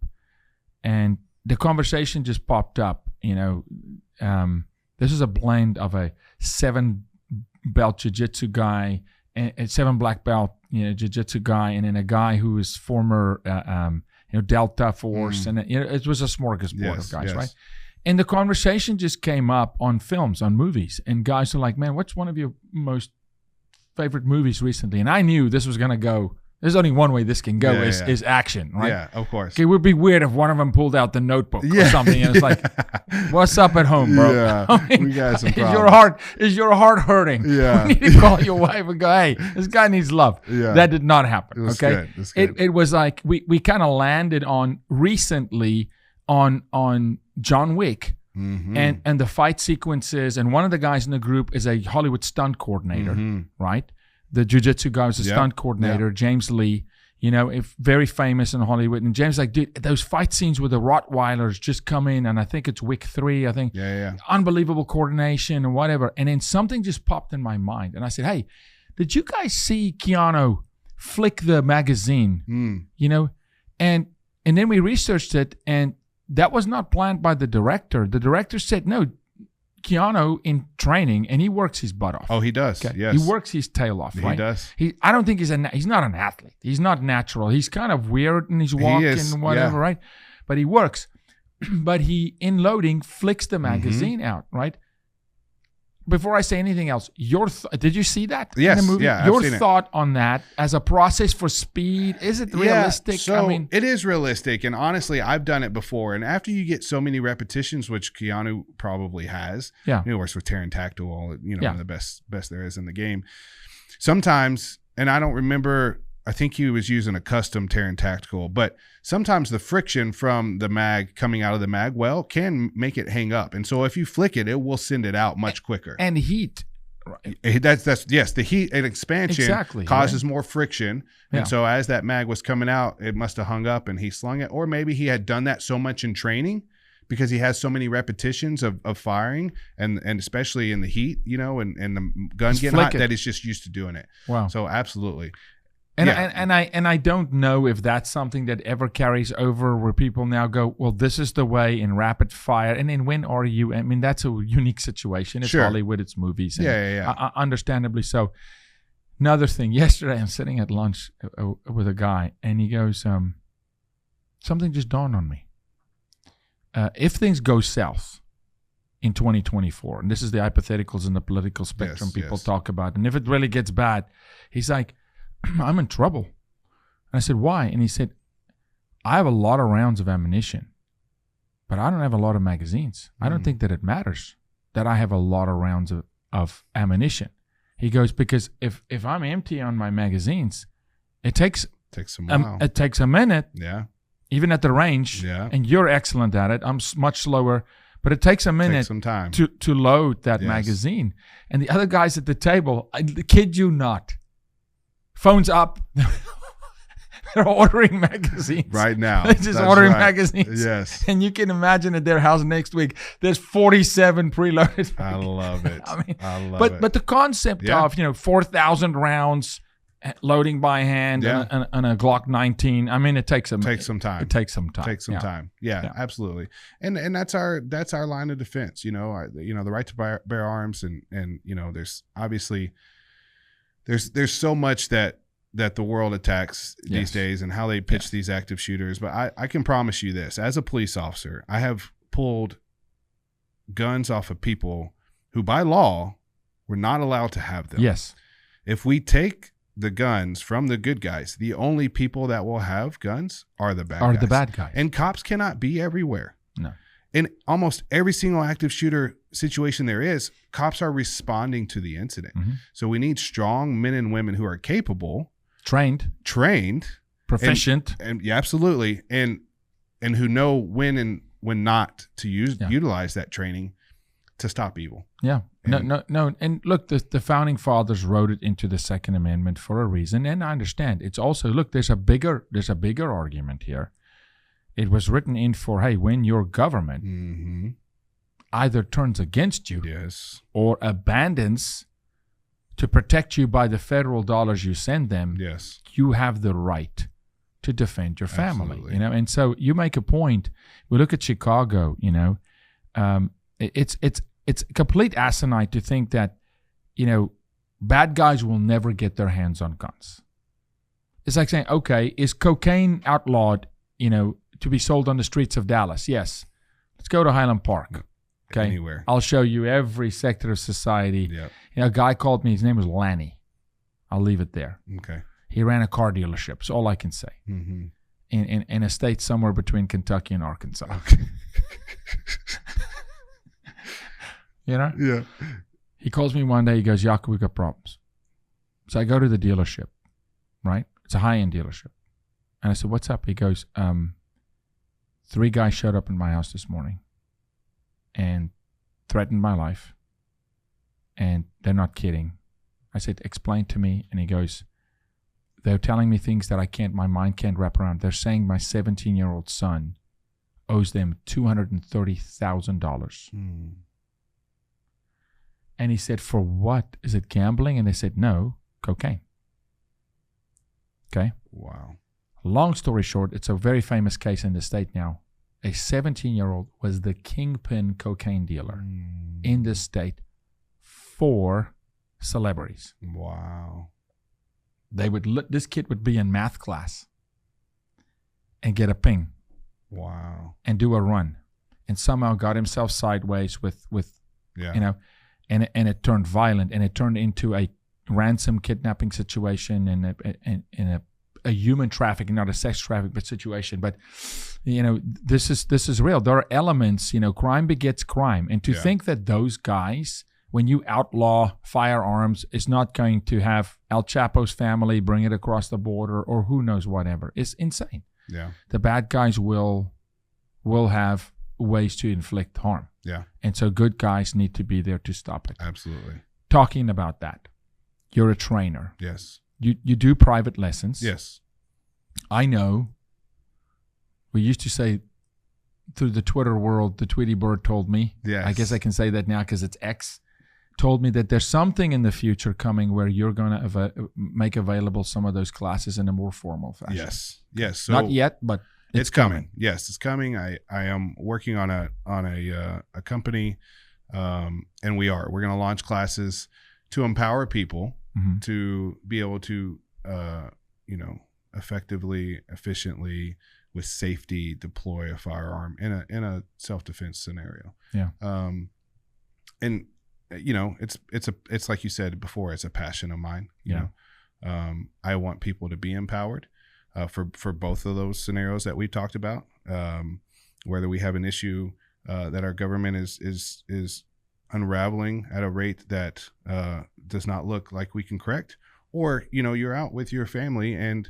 and the conversation just popped up. This is a blend of a 7-belt jiu-jitsu guy, and a 7 black belt, jiu-jitsu guy, and then a guy who is former, Delta Force, and it was a smorgasbord of guys, right? And the conversation just came up on films, on movies, and guys are like, "Man, what's one of your most favorite movies recently?" And I knew this was gonna go. There's only one way this can go is action, right? Yeah, of course. It would be weird if one of them pulled out the notebook or something, and it's like, "What's up at home, bro?" Yeah, I mean, we got some problems. Is your heart hurting? Yeah, we need to call your wife and go, "Hey, this guy needs love." Yeah, that did not happen. Okay, good. It was like we kind of landed on recently on John Wick. Mm-hmm. And the fight sequences, and one of the guys in the group is a Hollywood stunt coordinator, right? The jiu-jitsu guy was a stunt coordinator, James Lee, very famous in Hollywood. And James like, dude, those fight scenes with the Rottweilers just come in, and I think it's Wick 3, I think. Yeah. Unbelievable coordination and whatever. And then something just popped in my mind, and I said, hey, did you guys see Keanu flick the magazine? And then we researched it, and that was not planned by the director. The director said, no, Keanu in training, and he works his butt off. Oh, he does. Okay? Yes. He works his tail off, right? He does. I don't think he's not an athlete. He's not natural. He's kind of weird in his walk and whatever, right? But he works. But he, in loading, flicks the magazine out, right? Before I say anything else, did you see that in the movie? Yeah, your thought on that as a process for speed, is it realistic? So it is realistic, and honestly, I've done it before. And after you get so many repetitions, which Keanu probably has, he works with Terran Tactical, one of the best there is in the game. Sometimes, and I don't remember, I think he was using a custom Terran Tactical, but sometimes the friction from the mag coming out of the mag well can make it hang up. And so if you flick it, it will send it out much quicker. And heat. That's the heat and expansion causes more friction. And so as that mag was coming out, it must have hung up and he slung it. Or maybe he had done that so much in training because he has so many repetitions of firing and especially in the heat, and the gun getting hot that he's just used to doing it. Wow. So absolutely. And I don't know if that's something that ever carries over where people now go, well, this is the way in rapid fire. And then when are you? I mean, that's a unique situation. It's Hollywood, it's movies. Understandably so. Another thing, yesterday I'm sitting at lunch with a guy, and he goes, something just dawned on me. If things go south in 2024, and this is the hypotheticals in the political spectrum people talk about, and if it really gets bad, he's like, I'm in trouble. And I said, why? And he said, I have a lot of rounds of ammunition, but I don't have a lot of magazines. I don't think that it matters that I have a lot of rounds of ammunition. He goes, because if I'm empty on my magazines, it takes a minute. Yeah. Even at the range. Yeah. And you're excellent at it. I'm much slower. But it takes a minute some time to load that magazine. And the other guys at the table, I kid you not, phones up. They're ordering magazines. Right now. They're just ordering magazines. Yes. And you can imagine at their house next week, there's 47 preloaded magazines. I love it. I love it. But the concept of, 4,000 rounds loading by hand on a Glock 19. I mean, it takes some time. It takes some time. Yeah, absolutely. And that's our line of defense. The right to bear arms, and there's obviously there's so much that the world attacks these days, and how they pitch these active shooters. But I can promise you this: as a police officer, I have pulled guns off of people who, by law, were not allowed to have them. Yes. If we take the guns from the good guys, the only people that will have guns are the bad guys. And cops cannot be everywhere. No. In almost every single active shooter situation there is, cops are responding to the incident. Mm-hmm. So we need strong men and women who are capable, trained, proficient, and absolutely, and who know when and when not to utilize that training to stop evil. Yeah. No. And look, the founding fathers wrote it into the Second Amendment for a reason, and I understand. It's also, look, there's a bigger argument here. It was written in for, hey, when your government either turns against you or abandons to protect you by the federal dollars you send them, you have the right to defend your family. Absolutely. And so you make a point. We look at Chicago, it's complete asinine to think that, bad guys will never get their hands on guns. It's like saying, okay, is cocaine outlawed, to be sold on the streets of Dallas? Yes. Let's go to Highland Park. Okay. Anywhere. I'll show you every sector of society. Yep. A guy called me. His name was Lanny. I'll leave it there. Okay. He ran a car dealership. That's all I can say. Mm-hmm. In a state somewhere between Kentucky and Arkansas. Okay. Yeah. He calls me one day. He goes, Jaco, we got problems. So I go to the dealership, right? It's a high-end dealership. And I said, what's up? He goes, 3 guys showed up in my house this morning and threatened my life. And they're not kidding. I said, explain to me. And he goes, they're telling me things that my mind can't wrap around. They're saying my 17-year-old son owes them $230,000. And he said, for what? Is it gambling? And they said, no, cocaine. Okay? Wow. Long story short, it's a very famous case in the state now. A 17-year-old was the kingpin cocaine dealer in the state for celebrities. Wow. This kid would be in math class and get a ping. Wow. And do a run. And somehow got himself sideways with and it turned violent, and it turned into a ransom kidnapping situation and a human trafficking, not a sex trafficking situation. But this is real. There are elements. Crime begets crime, and to think that those guys, when you outlaw firearms, is not going to have Al Chapo's family bring it across the border or who knows whatever, is insane. Yeah, the bad guys will have ways to inflict harm. Yeah. And so good guys need to be there to stop it. Absolutely. Talking about that, you're a trainer. Yes. You do private lessons. Yes. I know. We used to say through the Twitter world, the Tweety Bird told me. Yes. I guess I can say that now because it's X. Told me that there's something in the future coming where you're going to make available some of those classes in a more formal fashion. Yes. Yes. So not yet, but it's coming. Yes, it's coming. I am working on a company, and we're going to launch classes to empower people to be able to effectively, efficiently, with safety, deploy a firearm in a self-defense scenario. Yeah. And it's like you said before, it's a passion of mine. You know, I want people to be empowered. For both of those scenarios that we talked about, whether we have an issue that our government is unraveling at a rate that does not look like we can correct, or you're out with your family and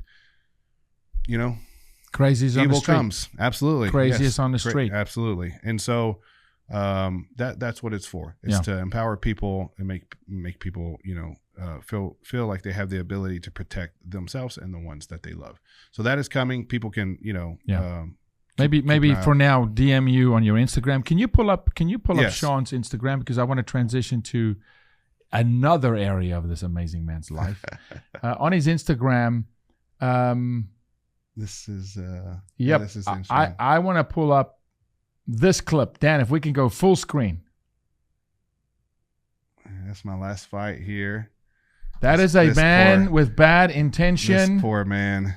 crazy's on the street. Evil comes. Absolutely. Craziest on the street. Absolutely. And so that's what it's for. It's to empower people and make people feel like they have the ability to protect themselves and the ones that they love. So that is coming. People can maybe for now DM you on your Instagram. Can you pull up Sean's Instagram, because I want to transition to another area of this amazing man's life. On his Instagram, this is this is interesting. I want to pull up this clip. Dan, if we can go full screen. That's my last fight here. That is a man with bad intention. This poor man.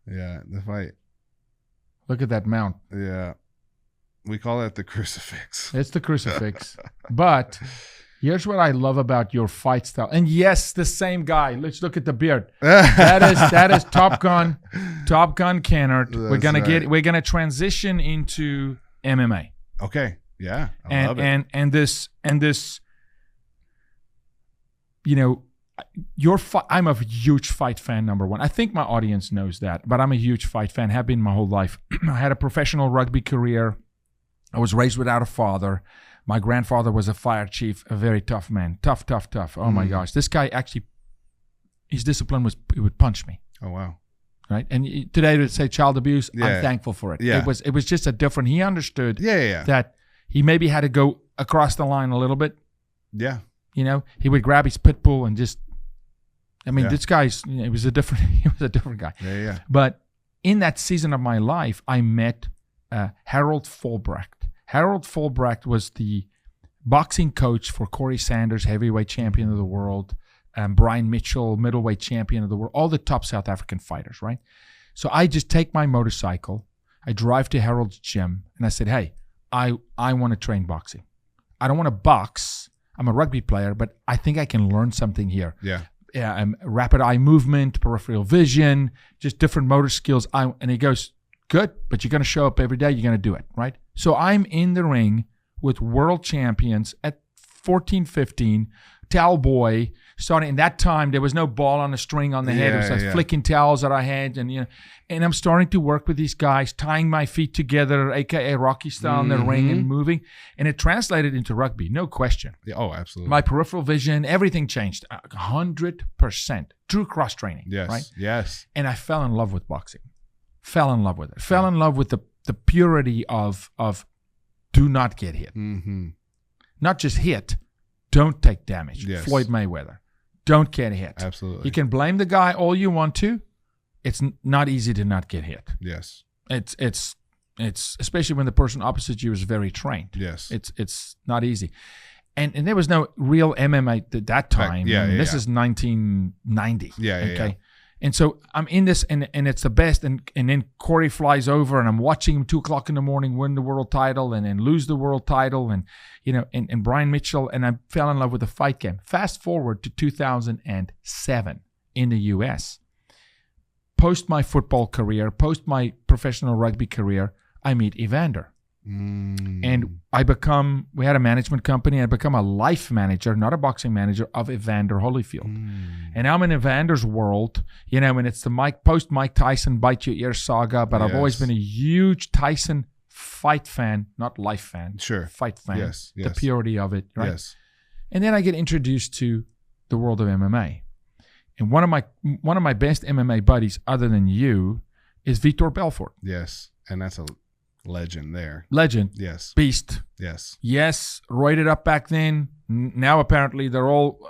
Yeah, the fight. Look at that mount. Yeah. We call it the crucifix. It's the crucifix. But here's what I love about your fight style. And yes, the same guy. Let's look at the beard. That is Top Gun Kennard. That's we're gonna transition into MMA. Okay. Yeah. I love it. And this, you know, I'm a huge fight fan, number one. I think my audience knows that, but I'm a huge fight fan, have been my whole life. I had a professional rugby career. I was raised without a father. My grandfather was a fire chief, a very tough man. Tough. Oh my gosh. This guy actually, his discipline was, he would punch me. Oh, wow. Right. And today to say child abuse, I'm thankful for it. Yeah. It was just a different, he understood Yeah. that he maybe had to go across the line a little bit. Yeah. You know, he would grab his pit bull and just, this guy's, he was a different guy. Yeah. But in that season of my life, I met Harold Fulbrecht. Harold Fulbrecht was the boxing coach for Corey Sanders, heavyweight champion of the world, Brian Mitchell, middleweight champion of the world, all the top South African fighters, right? So I just take my motorcycle, I drive to Harold's gym, and I said, hey, I want to train boxing. I don't want to box. I'm a rugby player, but I think I can learn something here. Yeah. Rapid eye movement, peripheral vision, just different motor skills. And he goes, good, but you're going to show up every day. You're going to do it, right? So I'm in the ring with world champions at 14, 15, towel boy, starting in that time, there was no ball on a string on the head. It was like flicking towels that I had. And I'm starting to work with these guys, tying my feet together, AKA Rocky style in the ring and moving. And it translated into rugby, no question. Yeah, oh, absolutely. My peripheral vision, everything changed 100%. True cross training. Yes. Right? Yes. And I fell in love with boxing. Fell in love with it. Fell in love with the purity of do not get hit. Mm-hmm. Not just hit, don't take damage. Yes. Floyd Mayweather. Don't get hit. Absolutely. You can blame the guy all you want to. It's not easy to not get hit. Yes. It's especially when the person opposite you is very trained. Yes. It's not easy. And there was no real MMA at that time. This is 1990. Yeah. And so I'm in this, and it's the best. And then Corey flies over, and I'm watching him 2:00 in the morning win the world title, and then lose the world title, and and Brian Mitchell, and I fell in love with the fight game. Fast forward to 2007 in the U.S. Post my football career, post my professional rugby career, I meet Evander. And we had a management company, and I become a life manager, not a boxing manager, of Evander Holyfield. And I'm in Evander's world, and it's the post Mike Tyson bite your ear saga, but I've always been a huge Tyson fight fan, not life fan. Sure. Fight fan. Yes. The purity of it, right? Yes. And then I get introduced to the world of MMA. And one of my best MMA buddies, other than you, is Vitor Belfort. Yes. And that's a legend there. Legend. Yes. Beast. Yes. Yes. Roided up back then. Now apparently they're all,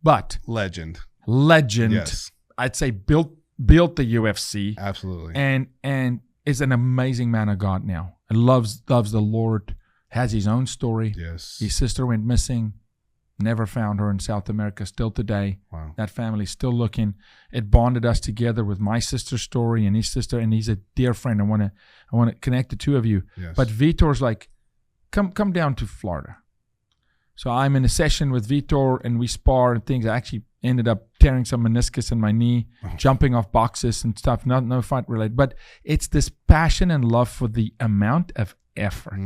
but legend. Yes. I'd say built the UFC. Absolutely. And is an amazing man of God now. And loves the Lord. Has his own story. Yes. His sister went missing. Never found her in South America still today. Wow. That family's still looking. It bonded us together with my sister's story and his sister, and he's a dear friend. I want to connect the two of you. Yes. But Vitor's like, come down to Florida. So I'm in a session with Vitor, and we spar and things. I actually ended up tearing some meniscus in my knee, jumping off boxes and stuff. No fight related, but it's this passion and love for the amount of effort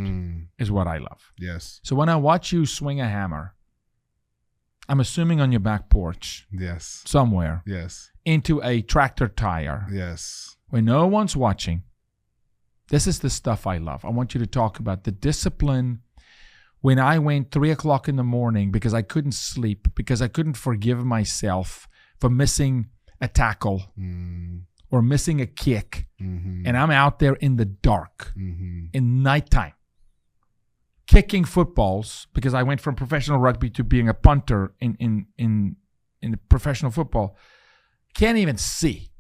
is what I love. Yes. So when I watch you swing a hammer, I'm assuming on your back porch. Yes. Somewhere. Yes. Into a tractor tire. Yes. When no one's watching. This is the stuff I love. I want you to talk about the discipline. When I went 3:00 in the morning because I couldn't sleep, because I couldn't forgive myself for missing a tackle or missing a kick. And I'm out there in the dark, in nighttime, kicking footballs, because I went from professional rugby to being a punter in professional football. Can't even see.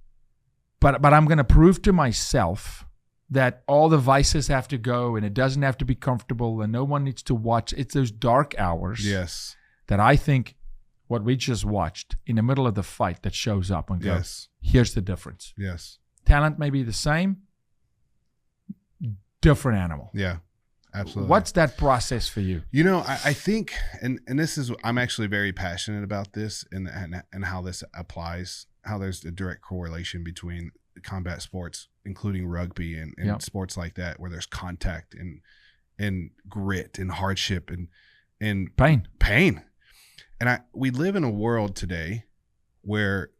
But I'm going to prove to myself that all the vices have to go and it doesn't have to be comfortable and no one needs to watch. It's those dark hours that I think what we just watched in the middle of the fight that shows up and goes, here's the difference. Yes. Talent may be the same, different animal. Yeah, absolutely. What's that process for you? You know, I think, and this is, I'm actually very passionate about this and how this applies, how there's a direct correlation between combat sports, including rugby and sports like that, where there's contact and grit and hardship and pain. And we live in a world today where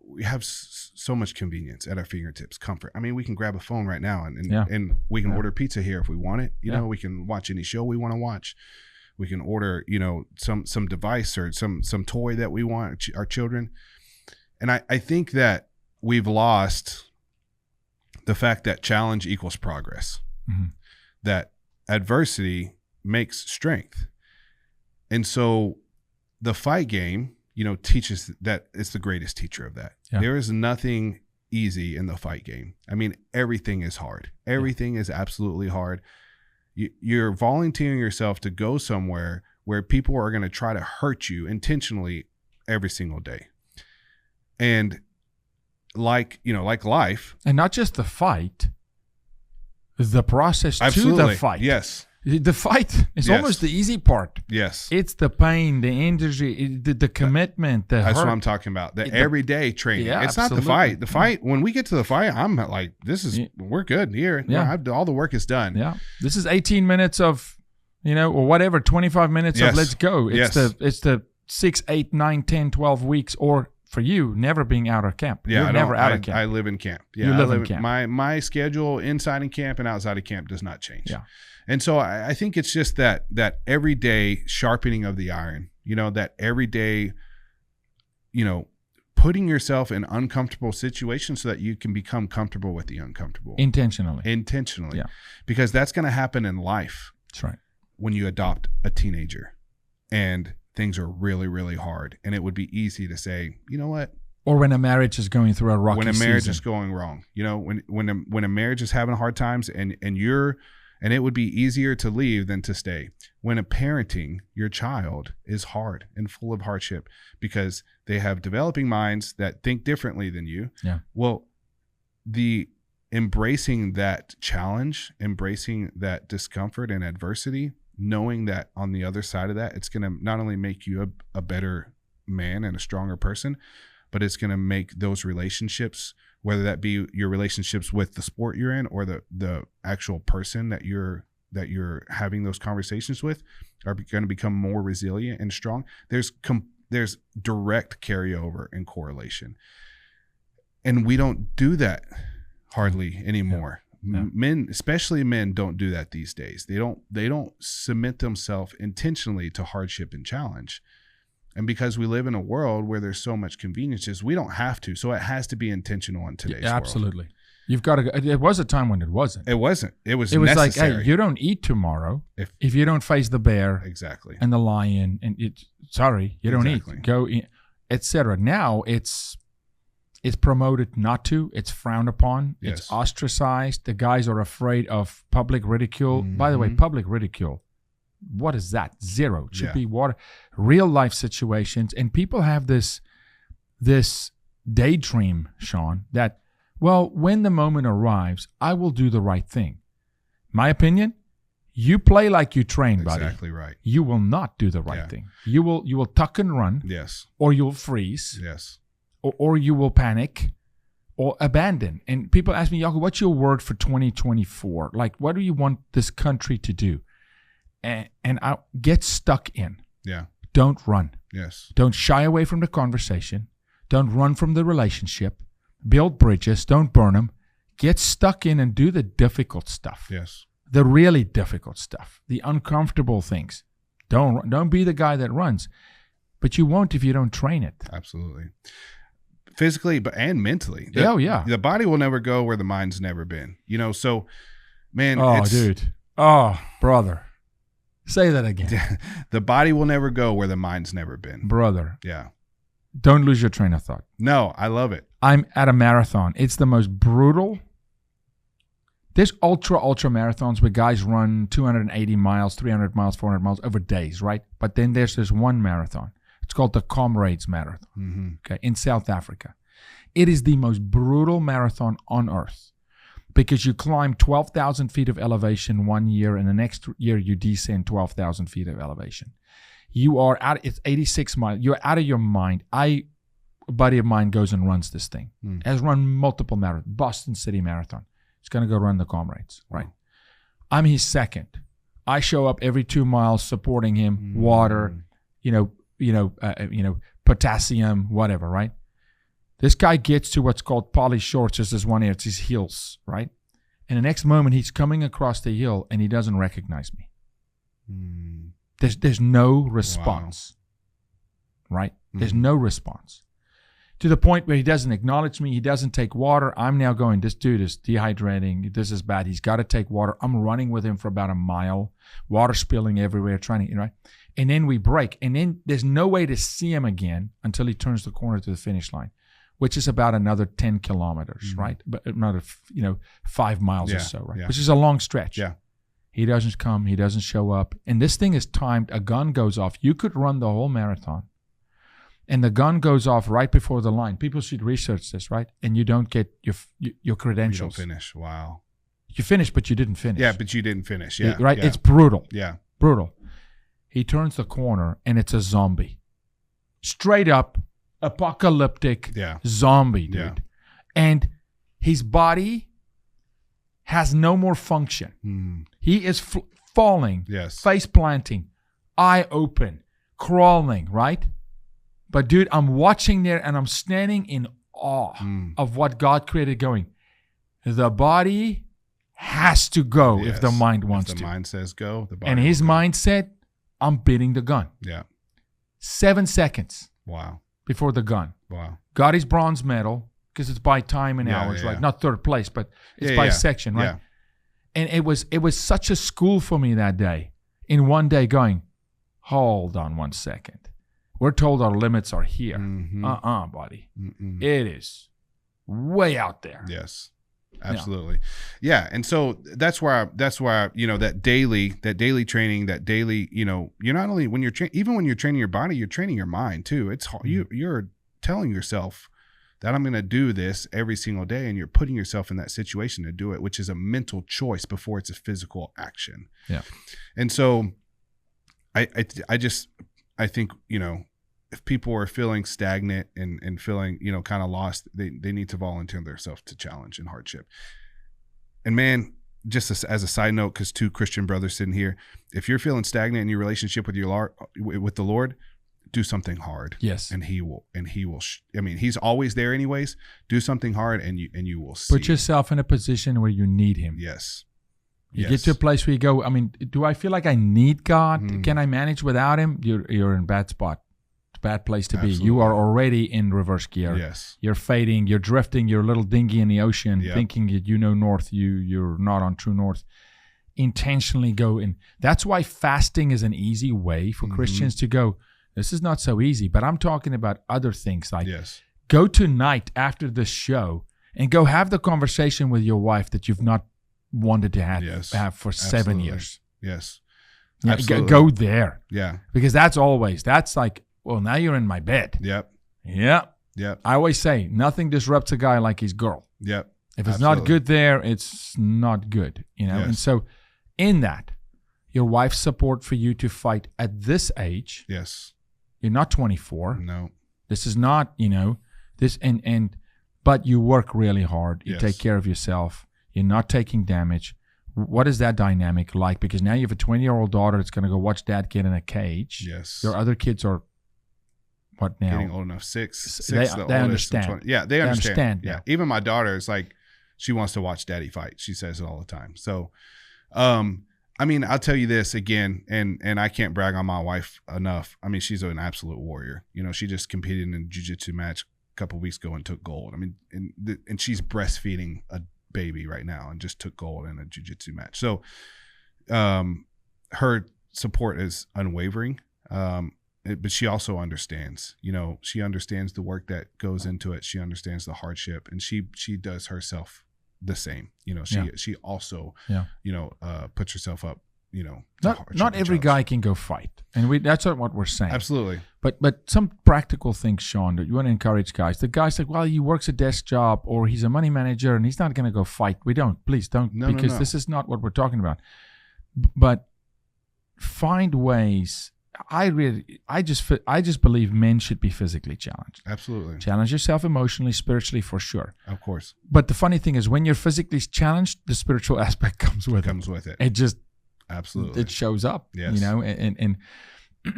we have so much convenience at our fingertips, comfort. I mean, we can grab a phone right now and we can order pizza here if we want it. You know, we can watch any show we want to watch. We can order, you know, some device or some toy that we want, our children. And I think that we've lost the fact that challenge equals progress, that adversity makes strength. And so the fight game, you know, teaches that. It's the greatest teacher of that. Yeah. There is nothing easy in the fight game. I mean, everything is hard. Everything is absolutely hard. You're volunteering yourself to go somewhere where people are going to try to hurt you intentionally every single day. And like life. And not just the fight, the process to the fight. Yes. The fight is almost the easy part. Yes. It's the pain, the energy, the commitment, the That's hurt. what I'm talking about. The everyday training. Yeah, it's absolutely. not the fight. The fight, when we get to the fight, I'm like, we're good here. Yeah. All the work is done. Yeah. This is 18 minutes of, or whatever, 25 minutes of let's go. It's the 6, 8, 9, 10, 12 weeks, or for you, never being out of camp. Yeah, You're never out of camp. I live in camp. Yeah, you live in camp. My schedule inside in camp and outside of camp does not change. Yeah. And so I think it's just that everyday sharpening of the iron, that everyday, putting yourself in uncomfortable situations so that you can become comfortable with the uncomfortable. Intentionally. Yeah. Because that's going to happen in life. That's right. When you adopt a teenager and things are really, really hard. And it would be easy to say, you know what? Or when a marriage is going through a rocky season. When a marriage is going wrong. When a marriage is having hard times and it would be easier to leave than to stay. When parenting your child is hard and full of hardship because they have developing minds that think differently than you. Yeah. Well, the embracing that challenge, embracing that discomfort and adversity, knowing that on the other side of that, it's going to not only make you a better man and a stronger person, but it's going to make those relationships, whether that be your relationships with the sport you're in or the actual person that you're having those conversations with, are going to become more resilient and strong. There's direct carryover and correlation, and we don't do that hardly anymore. Yeah. Men, especially men, don't do that these days. They don't submit themselves intentionally to hardship and challenge. And because we live in a world where there's so much conveniences, we don't have to. So it has to be intentional in today's world. Absolutely. You've got to. It was a time when it wasn't. It wasn't. It was like, hey, you don't eat tomorrow if you don't face the bear, exactly, and the lion, and you don't eat. Go, etc. Now it's promoted not to. It's frowned upon. Yes. It's ostracized. The guys are afraid of public ridicule. Mm-hmm. By the way, public ridicule. What is that? Zero. It should be real life situations. And people have this daydream, Sean, that, well, when the moment arrives, I will do the right thing. My opinion, you play like you train, buddy. Exactly right. You will not do the right thing. You will tuck and run. Yes. Or you'll freeze. Yes. Or you will panic or abandon. And people ask me, Jaco, what's your word for 2024? Like, what do you want this country to do? And I get stuck in. Yeah. Don't run. Yes. Don't shy away from the conversation. Don't run from the relationship. Build bridges. Don't burn them. Get stuck in and do the difficult stuff. Yes. The really difficult stuff. The uncomfortable things. Don't be the guy that runs. But you won't if you don't train it. Absolutely. Physically and mentally. The body will never go where the mind's never been. So, man. Oh, dude. Oh, brother. Say that again. The body will never go where the mind's never been. Brother. Yeah. Don't lose your train of thought. No, I love it. I'm at a marathon. It's the most brutal. There's ultra marathons where guys run 280 miles, 300 miles, 400 miles over days, right? But then there's this one marathon. It's called the Comrades Marathon, okay, in South Africa. It is the most brutal marathon on earth because you climb 12,000 feet of elevation one year, and the next year you descend 12,000 feet of elevation. You are out. It's 86 miles. You're out of your mind. A buddy of mine goes and runs this thing. Has run multiple marathons. Boston City Marathon. He's going to go run the Comrades, right? I'm his second. I show up every 2 miles supporting him. Water, potassium, whatever, right? This guy gets to what's called poly shorts. This is one here. It's his heels, right? And the next moment, he's coming across the hill, and he doesn't recognize me. There's no response, right? There's no response. To the point where he doesn't acknowledge me. He doesn't take water. I'm now going, this dude is dehydrating. This is bad. He's got to take water. I'm running with him for about a mile. Water spilling everywhere, trying to, right? And then we break. And then there's no way to see him again until he turns the corner to the finish line, which is about another 10 kilometers, right? But another, 5 miles or so, right? Which is a long stretch. Yeah. He doesn't come. He doesn't show up. And this thing is timed. A gun goes off. You could run the whole marathon. And the gun goes off right before the line. People should research this, right? And you don't get your credentials. You don't finish. Wow. You finished, but you didn't finish. Yeah, but you didn't finish. Yeah. Right? Yeah. It's brutal. Yeah. Brutal. He turns the corner, and it's a zombie. Straight up, apocalyptic zombie, dude. Yeah. And his body has no more function. He is falling, face planting, eye open, crawling, right? But dude, I'm watching there and I'm standing in awe of what God created going. The body has to go if the mind wants to. If the mind says go, the body and his mind said, I'm bidding the gun. Yeah. 7 seconds. Wow. Before the gun. Wow. Got his bronze medal because it's by time and hours, right? Not third place, but it's by section, right? Yeah. And it was such a school for me that day. In one day going, hold on 1 second. We're told our limits are here. Buddy. It is way out there. Yes. Absolutely. Yeah. And so that's why that daily training, that daily, you're not only when you're even when you're training your body, you're training your mind too. It's you're telling yourself that I'm going to do this every single day, and you're putting yourself in that situation to do it, which is a mental choice before it's a physical action. Yeah. And so I think, if people are feeling stagnant and feeling, kind of lost, they need to volunteer themselves to challenge and hardship. And man, just as a side note, because two Christian brothers sitting here, if you're feeling stagnant in your relationship with the Lord, do something hard. Yes. And he will, he's always there anyways. Do something hard and you will see. Put yourself in a position where you need him. Yes. You get to a place where you go, do I feel like I need God? Can I manage without him? You're in a bad spot. It's a bad place to be. You are already in reverse gear. Yes. You're fading. You're drifting. You're a little dinghy in the ocean, thinking that you know north. You're not on true north. Intentionally go in. That's why fasting is an easy way for Christians to go, this is not so easy. But I'm talking about other things like go tonight after this show and go have the conversation with your wife that you've not wanted to have for 7 years. Yes. Go there. Yeah. Because that's like, well, now you're in my bed. Yep. I always say nothing disrupts a guy like his girl. Yep. If it's not good there, it's not good, Yes. And so in that, your wife's support for you to fight at this age. Yes. You're not 24. No. This is not, this but you work really hard. You take care of yourself. You're not taking damage. What is that dynamic like? Because now you have a 20-year-old daughter that's going to go watch dad get in a cage. Yes. Your other kids are, what now? Getting old enough. Six. They understand. Yeah, they understand. Yeah. Even my daughter is like, she wants to watch daddy fight. She says it all the time. So, I'll tell you this again, and I can't brag on my wife enough. She's an absolute warrior. She just competed in a jiu-jitsu match a couple of weeks ago and took gold. And she's breastfeeding a baby right now and just took gold in a jiu-jitsu match. So her support is unwavering. But she also understands, she understands the work that goes into it. She understands the hardship, and she does herself the same. She also, puts herself up, not every guy can go fight. And that's not what we're saying. Absolutely. But some practical things, Sean, that you want to encourage guys. The guy's like, well, he works a desk job or he's a money manager and he's not going to go fight. Please don't, because this is not what we're talking about. But find ways. I just believe men should be physically challenged. Absolutely. Challenge yourself emotionally, spiritually, for sure. Of course. But the funny thing is, when you're physically challenged, the spiritual aspect comes with it. It just absolutely it shows up. Yes. And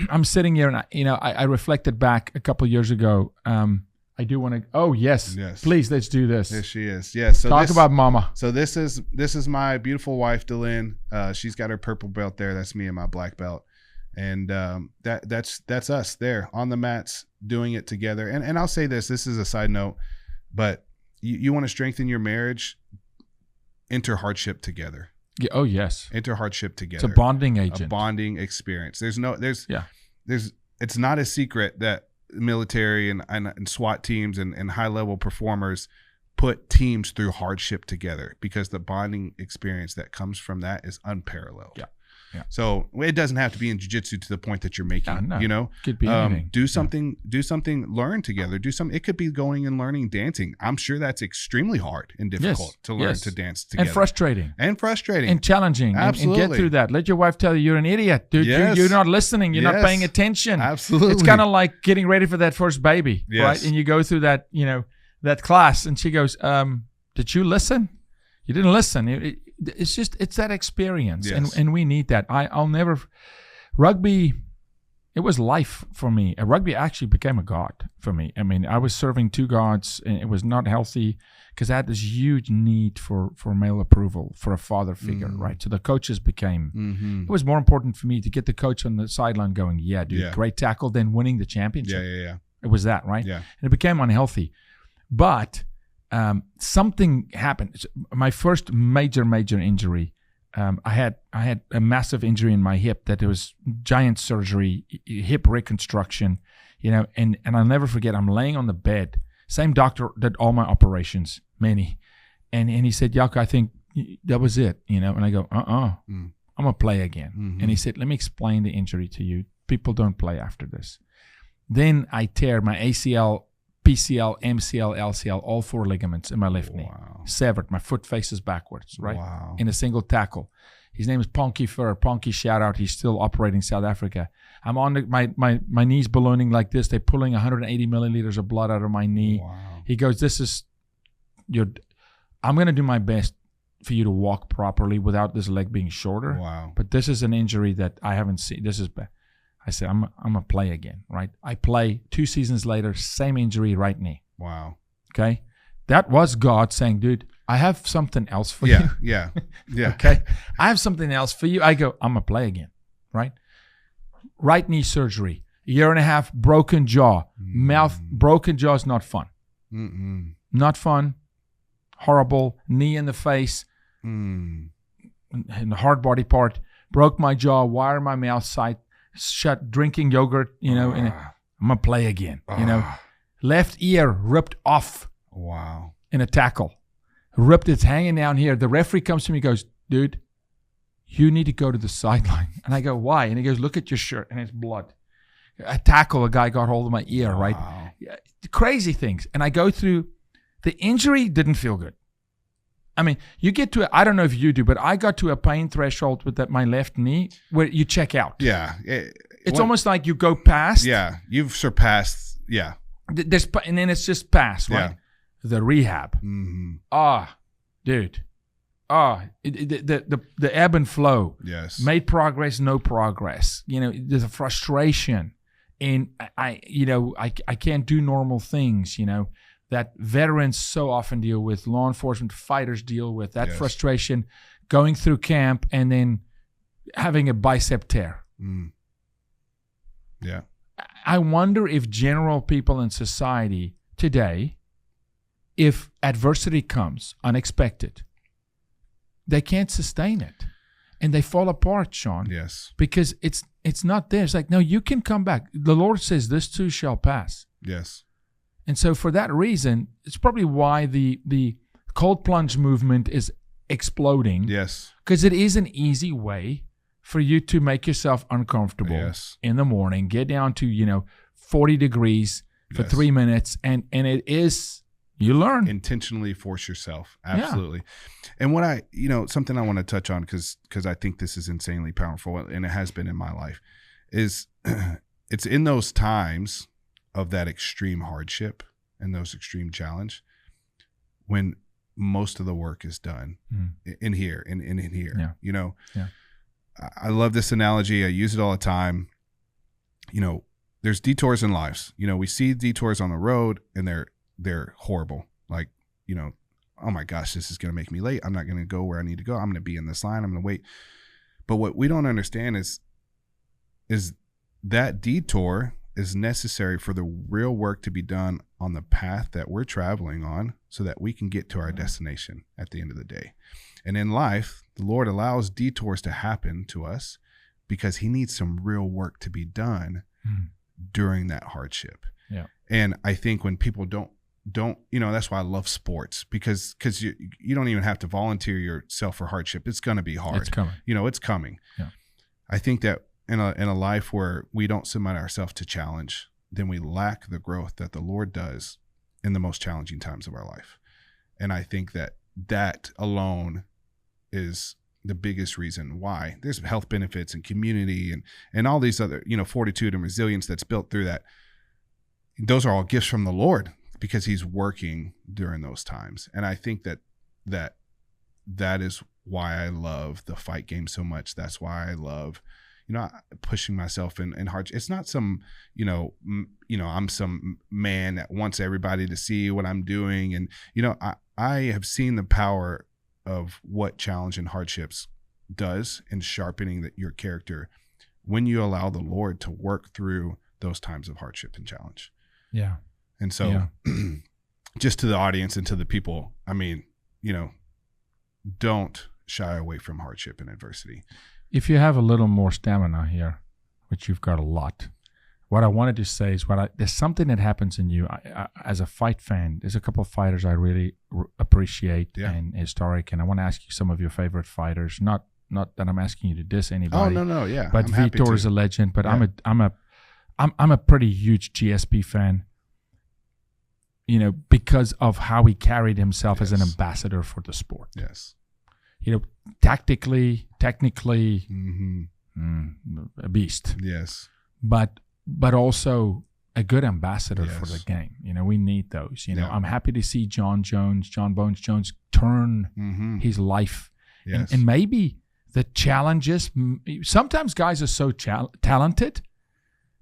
I'm sitting here, and I reflected back a couple of years ago. I do want to. Oh yes, please, let's do this. Yes, she is. Yes. So talk about mama. So this is my beautiful wife, Delynn. She's got her purple belt there. That's me and my black belt. And that's us there on the mats doing it together. And I'll say this is a side note, but you want to strengthen your marriage, enter hardship together. Yeah, oh yes. Enter hardship together. It's a bonding agent. A bonding experience. It's not a secret that military and SWAT teams and high level performers put teams through hardship together, because the bonding experience that comes from that is unparalleled. Yeah. Yeah. So it doesn't have to be in jiu-jitsu to the point that you're making, Could be anything. Do something, learn together, do something. It could be going and learning dancing. I'm sure that's extremely hard and difficult to learn to dance together. And frustrating. And challenging. Absolutely. And get through that. Let your wife tell you you're an idiot, dude. Yes. You're not listening. You're not paying attention. Absolutely. It's kind of like getting ready for that first baby, right? And you go through that, that class, and she goes, did you listen? You didn't listen. It's that experience, and we need that. Rugby, it was life for me. Rugby actually became a god for me. I mean, I was serving two gods, and it was not healthy because I had this huge need for male approval, for a father figure, right? So the coaches became, it was more important for me to get the coach on the sideline going, yeah, dude, great tackle, than winning the championship. Yeah. It was that, right? Yeah. And it became unhealthy. But something happened. My first major injury. I had a massive injury in my hip that there was giant surgery, hip reconstruction, and I'll never forget. I'm laying on the bed. Same doctor did all my operations, many, and he said, Jaco, I think that was it, and I go, I'm gonna play again. And he said, let me explain the injury to you. People don't play after this. Then I tear my ACL, PCL, MCL, LCL, all 4 ligaments in my left knee. Severed. My foot faces backwards, right? Wow. In a single tackle. His name is Ponky Fur. Ponky, shout out. He's still operating South Africa. I'm on my knees ballooning like this. They're pulling 180 milliliters of blood out of my knee. Wow. He goes, I'm going to do my best for you to walk properly without this leg being shorter. Wow. But this is an injury that I haven't seen. This is bad. I said, I'm going to play again, right? I play 2 seasons later, same injury, right knee. Wow. Okay? That was God saying, dude, I have something else for you. Yeah. Okay? I have something else for you. I go, I'm going to play again, right? Right knee surgery, 1.5 years, broken jaw, mouth, broken jaw is not fun. Not fun, horrible, knee in the face, in the hard body part, broke my jaw, wire my mouth side, shut, drinking yogurt, and I'm gonna play again. Left ear ripped off. Wow. In a tackle, ripped. It's hanging down here. The referee comes to me, and goes, dude, you need to go to the sideline. And I go, why? And he goes, look at your shirt, and it's blood. A tackle, a guy got hold of my ear, right? Crazy things. And I go through. The injury didn't feel good. I mean, you get to I don't know if you do, but I got to a pain threshold with my left knee where you check out. Yeah. It's almost like you go past. Yeah. You've surpassed. Yeah. And then it's just past, right? Yeah. The rehab. Dude. The ebb and flow. Yes. Made progress, no progress. There's a frustration. And I can't do normal things, that veterans so often deal with, law enforcement fighters deal with, that frustration, going through camp and then having a bicep tear. Yeah. I wonder if general people in society today, if adversity comes unexpected, they can't sustain it. and they fall apart, Sean. Yes. Because it's not there. It's like, no, you can come back. The Lord says this too shall pass. Yes. And so for that reason, it's probably why the cold plunge movement is exploding. Yes. Because it is an easy way for you to make yourself uncomfortable in the morning, get down to, 40 degrees for 3 minutes, and it is, you learn. Intentionally force yourself. Absolutely. Yeah. And what something I want to touch on, because I think this is insanely powerful, and it has been in my life, is it's in those times of that extreme hardship and those extreme challenge when most of the work is done in here. Yeah. I love this analogy. I use it all the time. There's detours in lives. We see detours on the road, and they're horrible. Like, oh my gosh, this is going to make me late. I'm not going to go where I need to go. I'm going to be in this line. I'm going to wait. But what we don't understand is that detour is necessary for the real work to be done on the path that we're traveling on, so that we can get to our destination at the end of the day. And in life, the Lord allows detours to happen to us because he needs some real work to be done during that hardship. Yeah. And I think when people don't, that's why I love sports, because you don't even have to volunteer yourself for hardship. It's going to be hard. It's coming. It's coming. Yeah. I think that in a life where we don't submit ourselves to challenge, then we lack the growth that the Lord does in the most challenging times of our life. And I think that alone is the biggest reason why there's health benefits and community and all these other, fortitude and resilience that's built through that. Those are all gifts from the Lord because he's working during those times. And I think that is why I love the fight game so much. That's why I love, pushing myself in hard. It's not some, I'm some man that wants everybody to see what I'm doing. And, I have seen the power of what challenge and hardships does in sharpening your character when you allow the Lord to work through those times of hardship and challenge. Yeah. And so just to the audience and to the people, don't shy away from hardship and adversity. If you have a little more stamina here, which you've got a lot, what I wanted to say is there's something that happens in you. I, as a fight fan, there's a couple of fighters I really appreciate and historic, and I want to ask you some of your favorite fighters. Not that I'm asking you to diss anybody. Oh no, yeah. But Vitor is a legend. But I'm a pretty huge GSP fan. Because of how he carried himself as an ambassador for the sport. Yes. Technically, a beast. Yes. But also a good ambassador for the game. We need those. I'm happy to see John Bones Jones turn his life. Yes. And maybe the challenges, sometimes guys are so talented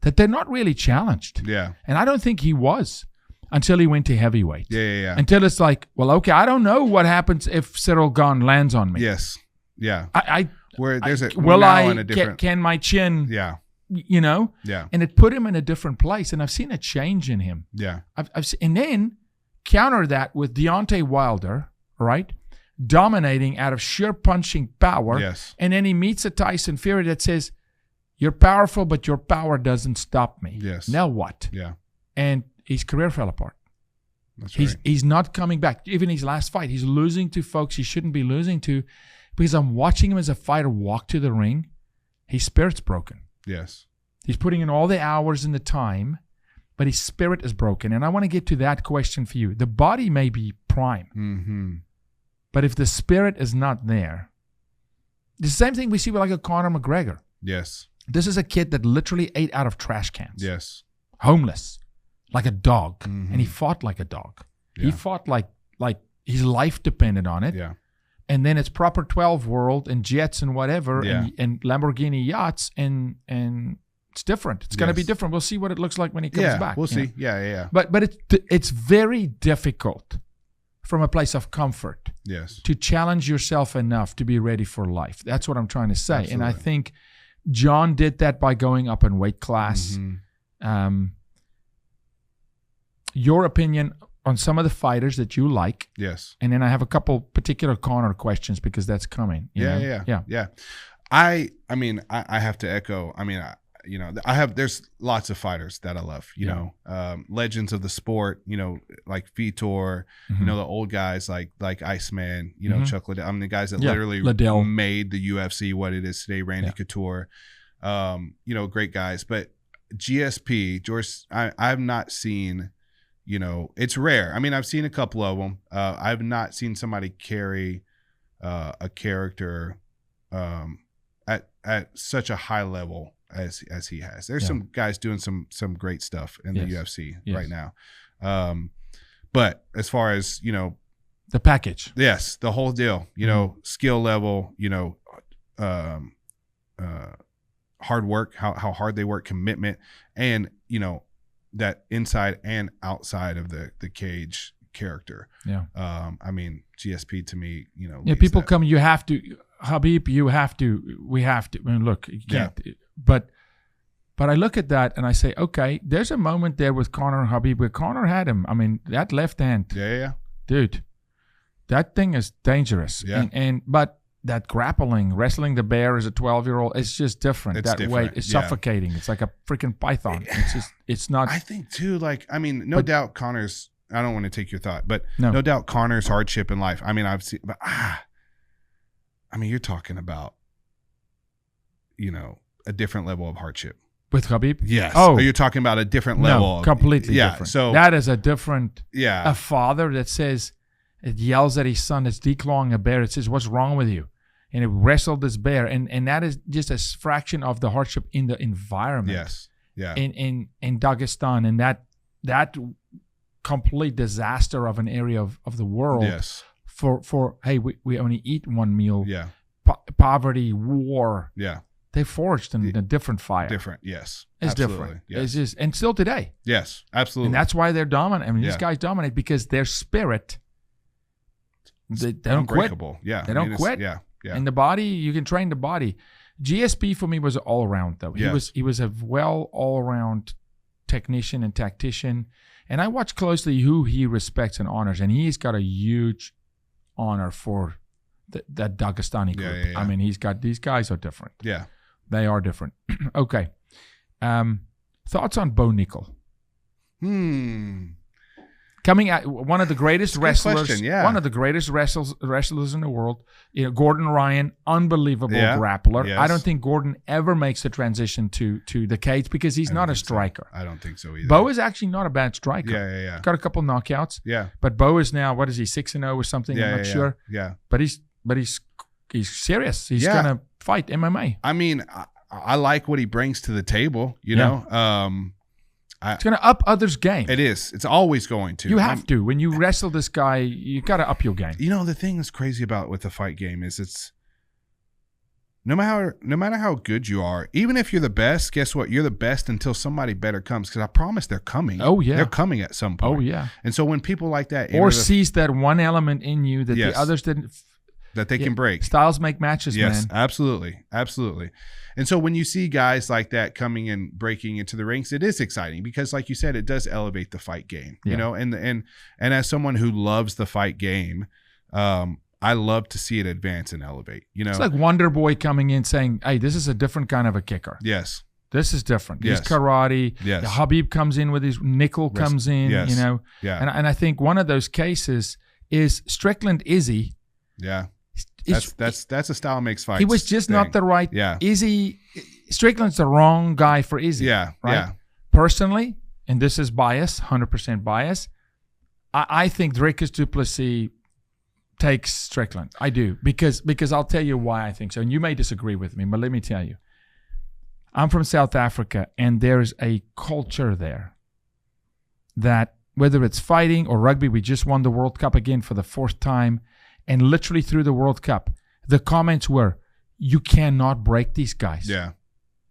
that they're not really challenged. Yeah. And I don't think he was until he went to heavyweight. Yeah. Until it's like, well, okay, I don't know what happens if Cyril Gahn lands on me. Yes. Yeah. Can my chin? Yeah. Yeah. And it put him in a different place, and I've seen a change in him. Yeah. And then counter that with Deontay Wilder, right? Dominating out of sheer punching power. Yes. And then he meets a Tyson Fury that says, you're powerful, but your power doesn't stop me. Yes. Now what? Yeah. And his career fell apart. That's right. He's not coming back. Even his last fight, he's losing to folks he shouldn't be losing to, because I'm watching him as a fighter walk to the ring. His spirit's broken. Yes. He's putting in all the hours and the time, but his spirit is broken. And I want to get to that question for you. The body may be prime, but if the spirit is not there, the same thing we see with like a Conor McGregor. Yes. This is a kid that literally ate out of trash cans. Yes. Homeless, like a dog. And he fought like a dog. Yeah. He fought like his life depended on it. Yeah. And then it's proper 12 world and jets and whatever and Lamborghini yachts and it's different. It's going to be different. We'll see what it looks like when he comes back. We'll see. Yeah. But it's very difficult from a place of comfort. Yes. To challenge yourself enough to be ready for life. That's what I'm trying to say. Absolutely. And I think John did that by going up in weight class. Your opinion on some of the fighters that you like. Yes. And then I have a couple particular Conor questions because that's coming. Yeah. I mean, I have to echo. I mean, there's lots of fighters that I love, you know, legends of the sport, you know, like Vitor, you know, the old guys like Iceman, you know, Chuck Liddell. I mean, the guys that literally made the UFC what it is today, Randy Couture, you know, great guys. But GSP, George, I've not seen, you know, it's rare. I mean, I've seen a couple of them. I've not seen somebody carry a character at such a high level as he has. There's some guys doing some great stuff in the UFC right now. But as far as, you know, the package. Yes, the whole deal, you know, skill level, you know, hard work, how hard they work, commitment, and, you know, that inside and outside of the cage character. Yeah. I mean, GSP to me, you know, people come, you have to, Khabib, we have to. I mean, look, you can't. But I look at that and I say, okay, there's a moment there with Conor and Khabib where Conor had him. I mean, that left hand, dude, that thing is dangerous. Yeah. But that grappling, wrestling the bear as a 12-year-old, it's just different. It's different. Weight is suffocating. It's like a freaking python. It's not. I think too. Like, I mean, no doubt Conor's. I don't want to take your thought, but no doubt Conor's hardship in life. I mean, I've seen, but I mean, you're talking about, you know, a different level of hardship. With Khabib? Yes. Oh, you're talking about a different level. No, completely different. So that is a different. Yeah. A father that says, it yells at his son that's declawing a bear. It says, "What's wrong with you?" And it wrestled this bear, and that is just a fraction of the hardship in the environment. Yes. Yeah. In Dagestan, and that complete disaster of an area of the world. Yes. For hey, we only eat one meal. Yeah. Poverty, war. Yeah. They forged in a different fire. Different, yes. It's absolutely. Different. Yes. It's just, and still today. Yes, absolutely. And that's why they're dominant. I mean, these guys dominate because their spirit, they don't quit. Yeah. They don't quit. Yeah. And the body, you can train the body. GSP for me was all around though. He was a all around technician and tactician. And I watch closely who he respects and honors, and he's got a huge honor for that Dagestani group. Yeah. I mean, these guys are different. Yeah. They are different. Okay. Thoughts on Bo Nickel? Coming out, one of the greatest wrestlers. One of the greatest wrestlers in the world. You know, Gordon Ryan, unbelievable grappler. Yes. I don't think Gordon ever makes the transition to the cage because he's not a striker. I don't think so either. Bo is actually not a bad striker. Yeah. Got a couple knockouts. Yeah. But Bo is now, what is he, 6-0 or something? I'm not sure. Yeah. But he's serious. He's gonna fight MMA. I mean, I like what he brings to the table. You know. It's going to up others' game. It is. It's always going to. You have to. When you wrestle this guy, you got to up your game. You know, the thing that's crazy about with the fight game is it's no matter how good you are, even if you're the best, guess what? You're the best until somebody better comes, because I promise they're coming. Oh, yeah. They're coming at some point. Oh, yeah. And so when people like that sees that one element in you that the others didn't. That they can break. Styles make matches, man. Yes, absolutely. Absolutely. And so when you see guys like that coming and breaking into the ranks, it is exciting because, like you said, it does elevate the fight game. You know, and as someone who loves the fight game, I love to see it advance and elevate. You know, it's like Wonder Boy coming in saying, "Hey, this is a different kind of a kicker." Yes. This is different. Yes. He's karate. Yes. Habib comes in with his nickel comes in, yes. you know. Yeah. And I think one of those cases is Strickland Izzy. Yeah. That's a style makes fights. He was just not the right. Yeah. Izzy, Strickland's the wrong guy for Izzy. Yeah. Right? Yeah. Personally, and this is bias, 100% bias, I think Dricus du Plessis takes Strickland. I do. Because I'll tell you why I think so. And you may disagree with me, but let me tell you. I'm from South Africa, and there's a culture there that whether it's fighting or rugby, we just won the World Cup again for the 4th time. And literally through the World Cup, the comments were, you cannot break these guys. Yeah.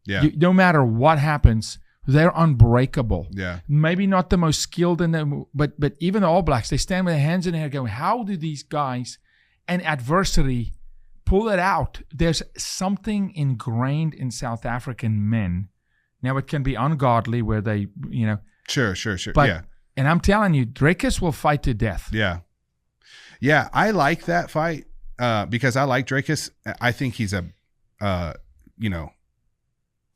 Yeah. No matter what happens, they're unbreakable. Yeah. Maybe not the most skilled in them, but even the All Blacks, they stand with their hands in the air going, how do these guys and adversity pull it out? There's something ingrained in South African men. Now, it can be ungodly where they, you know. Sure. But, yeah. And I'm telling you, Dricus will fight to death. Yeah. Yeah, I like that fight because I like Dricus. I think he's a,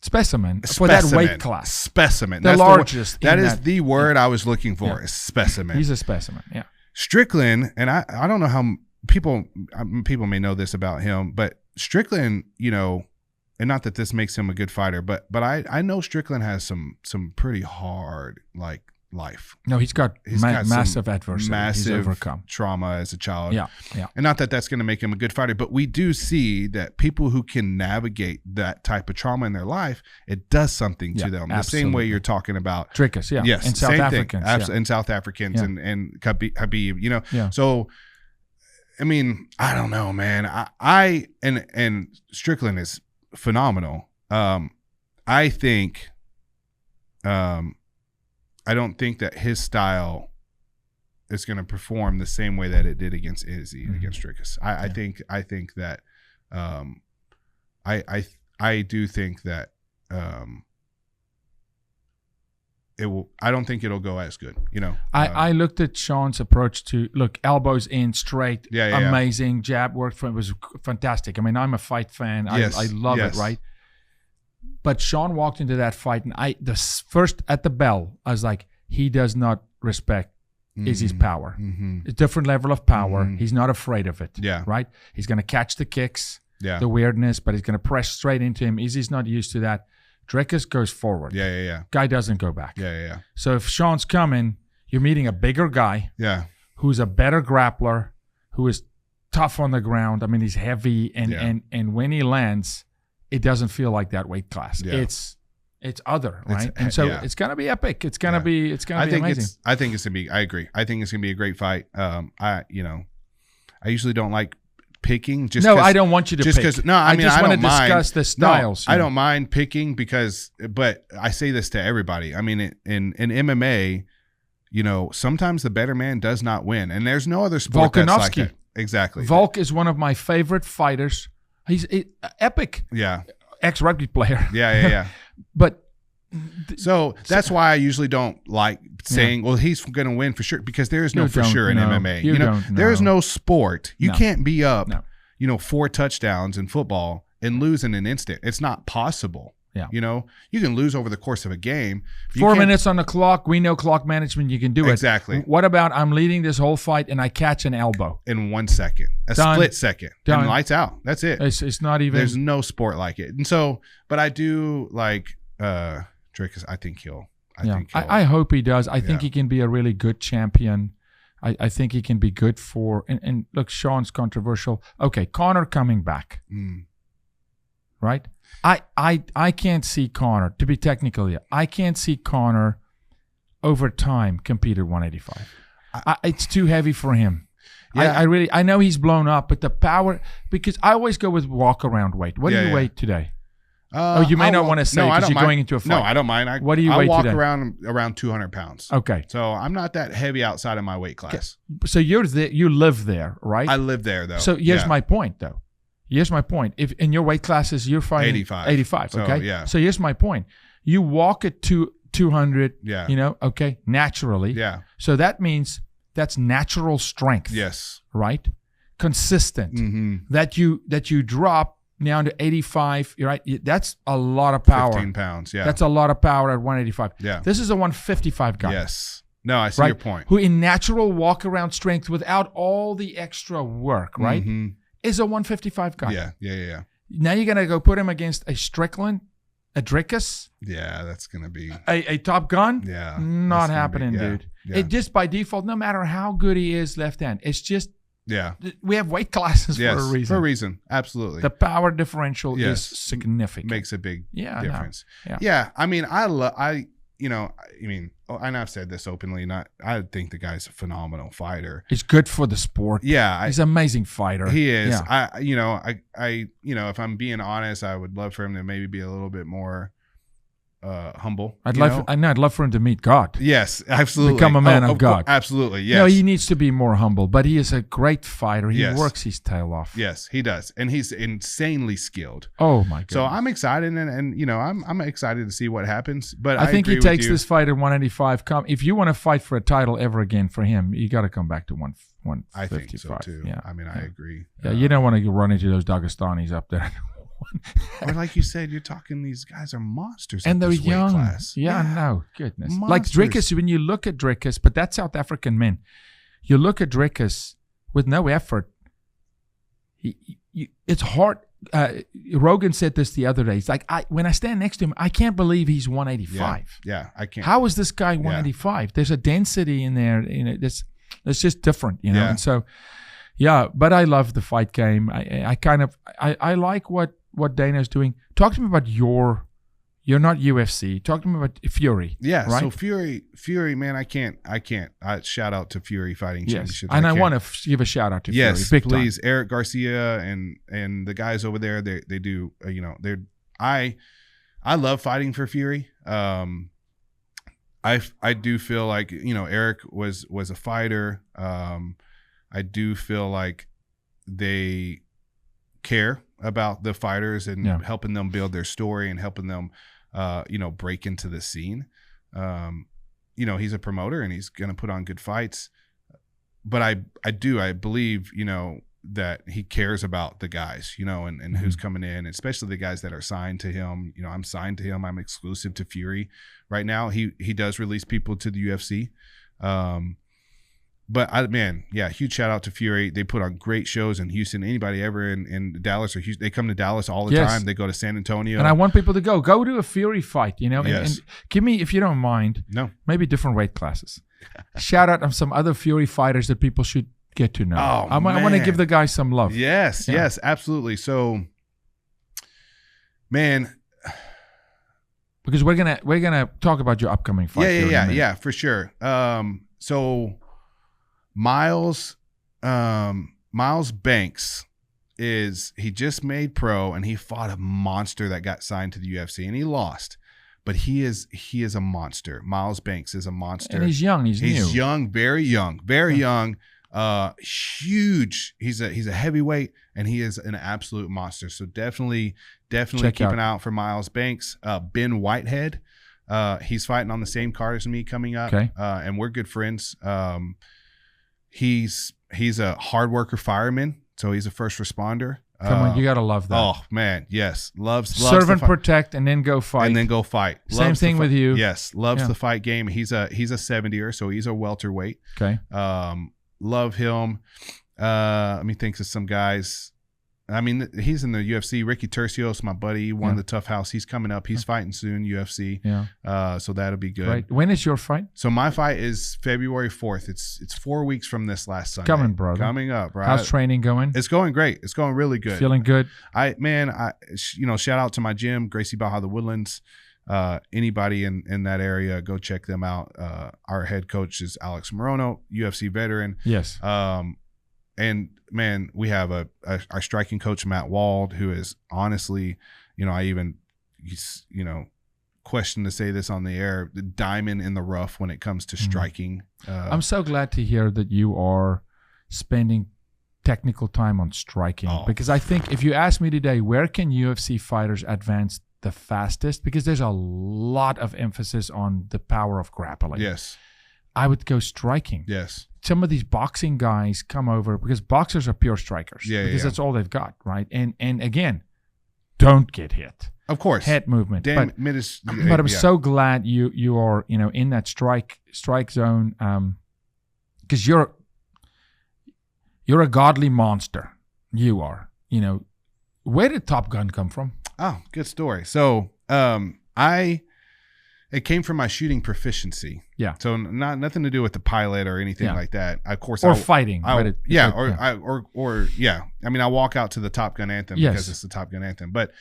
specimen for that weight class. Specimen. The largest. That is the word I was looking for, is specimen. He's a specimen, yeah. Strickland, and I don't know how people may know this about him, but Strickland, and not that this makes him a good fighter, but I know Strickland has some pretty hard life. No, he's got massive adversity. Massive he's overcome trauma as a child. Yeah. And not that that's going to make him a good fighter, but we do see that people who can navigate that type of trauma in their life, it does something to them. The same way you're talking about Dricus, yeah. Yes, and South Africans. And South Africans and Habib, Yeah. So, I mean, I don't know, man. I Strickland is phenomenal. I think, I don't think that his style is going to perform the same way that it did against Izzy, against Dricus. I think that, I do think that, it will. I don't think it'll go as good. I looked at Sean's approach to elbows in straight, amazing jab work for him was fantastic. I mean, I'm a fight fan. Yes, I love it, right? But Sean walked into that fight, and first at the bell, I was like, he does not respect Izzy's power. A different level of power. He's not afraid of it. Yeah. Right? He's going to catch the kicks, the weirdness, but he's going to press straight into him. Izzy's not used to that. Dricus goes forward. Yeah. Guy doesn't go back. Yeah. So if Sean's coming, you're meeting a bigger guy. Yeah. Who's a better grappler, who is tough on the ground. I mean, he's heavy, and when he lands, it doesn't feel like that weight class. Yeah. It's other, right? And so it's gonna be epic. It's gonna be amazing. I think it's gonna be. I agree. I think it's gonna be a great fight. I usually don't like picking. I don't want you to pick. No, I just want to discuss the styles. No, I don't mind picking but I say this to everybody. I mean, in MMA, sometimes the better man does not win, and there's no other sport that's like it. Exactly. Volk is one of my favorite fighters. He's epic. Yeah. Ex-rugby player. Yeah. But so that's why I usually don't like saying, well, he's going to win for sure, because there is no for sure in MMA. There is no sport. You can't be up, 4 touchdowns in football and lose in an instant. It's not possible. Yeah. You can lose over the course of a game. 4 minutes on the clock. We know clock management. You can do it. Exactly. What about I'm leading this whole fight and I catch an elbow? In 1 second. Split second. Done. And lights out. That's it. It's not even. There's no sport like it. And so, but I do like Dricus. I think he'll. I hope he does. I think he can be a really good champion. I think he can be good for. And look, Sean's controversial. Okay, Conor coming back. Right? I can't see Conor, to be technical, I can't see Conor over time compete at 185. It's too heavy for him. Yeah. I know he's blown up, but the power, because I always go with walk around weight. What do you weigh today? You may not want to say because you're going into a fight. No, I don't mind. What do you weigh today? I walk around 200 pounds. Okay. So I'm not that heavy outside of my weight class. Okay. So you live there, right? I live there, though. So here's my point, though. Here's my point. If in your weight classes you're fighting 85, okay? So, so here's my point. You walk at 200, yeah. Okay, naturally. Yeah. So that means that's natural strength. Yes. Right? Consistent. Mm-hmm. That you drop down to 85, right? That's a lot of power. 15 pounds, yeah. That's a lot of power at 185. Yeah. This is a 155 guy. Yes. No, I see your point. Who in natural walk-around strength without all the extra work, right? Mm-hmm. Is a 155 guy. Yeah. Now you're going to go put him against a Strickland, a Dricus. Yeah, that's going to be. A Top Gun? Yeah. Not happening, dude. Yeah. It just by default, no matter how good he is left hand, it's just. Yeah. We have weight classes for a reason. For a reason. Absolutely. The power differential is significant. Makes a big difference. No. Yeah. I mean, and I've said this openly, I think the guy's a phenomenal fighter. He's good for the sport. Yeah. He's an amazing fighter. He is. Yeah. If I'm being honest, I would love for him to maybe be a little bit more humble. I'd love for him to meet God. Yes, absolutely. Become a man of God. Absolutely, yes. No, he needs to be more humble, but he is a great fighter. He Yes. works his tail off. Yes, he does, and he's insanely skilled. Oh my God! So I'm excited, and you know, I'm excited to see what happens. But I think he agree takes with you. this fight at 185. If you want to fight for a title ever again for him, you got to come back to 155. I think so too. Yeah, I mean, I agree. Yeah, you don't want to run into those Dagestanis up there. Or like you said, you're talking. These guys are monsters, and at they're this weight young. class. Yeah, no, goodness. Monsters. Like Drickus, when you look at Drickus, but that's South African men. You look at Drickus with no effort. It's hard. Rogan said this the other day. He's like, when I stand next to him, I can't believe he's 185. Yeah, I can't. How is this guy 185? There's a density in there. You know, it's just different. You know, and so. Yeah, but I love the fight game. I like what Dana's doing. Talk to me about you're not UFC. Talk to me about Fury. Yeah, right? So Fury, man, I can't. Shout out to Fury Fighting Championship. And I want to give a shout out to Fury. Yes, big please. Time. Eric Garcia and the guys over there, they do. You know, I love fighting for Fury. I do feel like, you know, Eric was a fighter. I do feel like they care about the fighters and helping them build their story and helping them, you know, break into the scene. You know, he's a promoter and he's going to put on good fights. But I believe, you know, that he cares about the guys, you know, and who's coming in, especially the guys that are signed to him. You know, I'm signed to him. I'm exclusive to Fury right now. He does release people to the UFC. But huge shout out to Fury. They put on great shows in Houston. Anybody ever in Dallas or Houston, they come to Dallas all the time. They go to San Antonio. And I want people to go to a Fury fight, you know, and give me, if you don't mind, maybe different weight classes. Shout out on some other Fury fighters that people should get to know. I want to give the guy some love. Yes, absolutely. So, man, because we're gonna talk about your upcoming fight. Yeah, for sure. So Miles Banks he just made pro and he fought a monster that got signed to the UFC and he lost. But he is a monster. Miles Banks is a monster. And he's young. He's new. Young, very young. Huge. He's a heavyweight and he is an absolute monster. So definitely keep an eye out for Miles Banks. Ben Whitehead. He's fighting on the same card as me coming up. Okay. And we're good friends. He's a hard worker fireman, so he's a first responder. Come on, you gotta love that. Oh man, yes, loves serve and protect, and then go fight. Same thing with you. Yes, loves the fight game. He's a 70er, so he's a welterweight. Okay. Love him. Let me think of some guys. I mean, he's in the UFC. Ricky Tercios, my buddy, won the Tough House. He's coming up. He's fighting soon, UFC. Yeah. So that'll be good. Right. When is your fight? So my fight is February 4th. It's 4 weeks from this last Sunday. Coming, brother. Coming up, right? How's training going? It's going great. It's going really good. Feeling good? Shout out to my gym, Gracie Baja the Woodlands. Anybody in that area, go check them out. Our head coach is Alex Morono, UFC veteran. Yes. And man, we have our striking coach, Matt Wald, who is honestly, he's question to say this on the air, the diamond in the rough when it comes to striking. I'm so glad to hear that you are spending technical time on striking, because I think if you ask me today, where can UFC fighters advance the fastest? Because there's a lot of emphasis on the power of grappling. Yes. I would go striking. Yes. Some of these boxing guys come over because boxers are pure strikers. Because that's all they've got, right? And again, don't get hit. Of course. Head movement. But I'm so glad you are, in that strike zone, because you're a godly monster. You are. Where did Top Gun come from? Oh, good story. So, it came from my shooting proficiency. Yeah. So nothing to do with the pilot or anything like that. Of course. Fighting. I mean, I walk out to the Top Gun anthem because it's the Top Gun anthem. But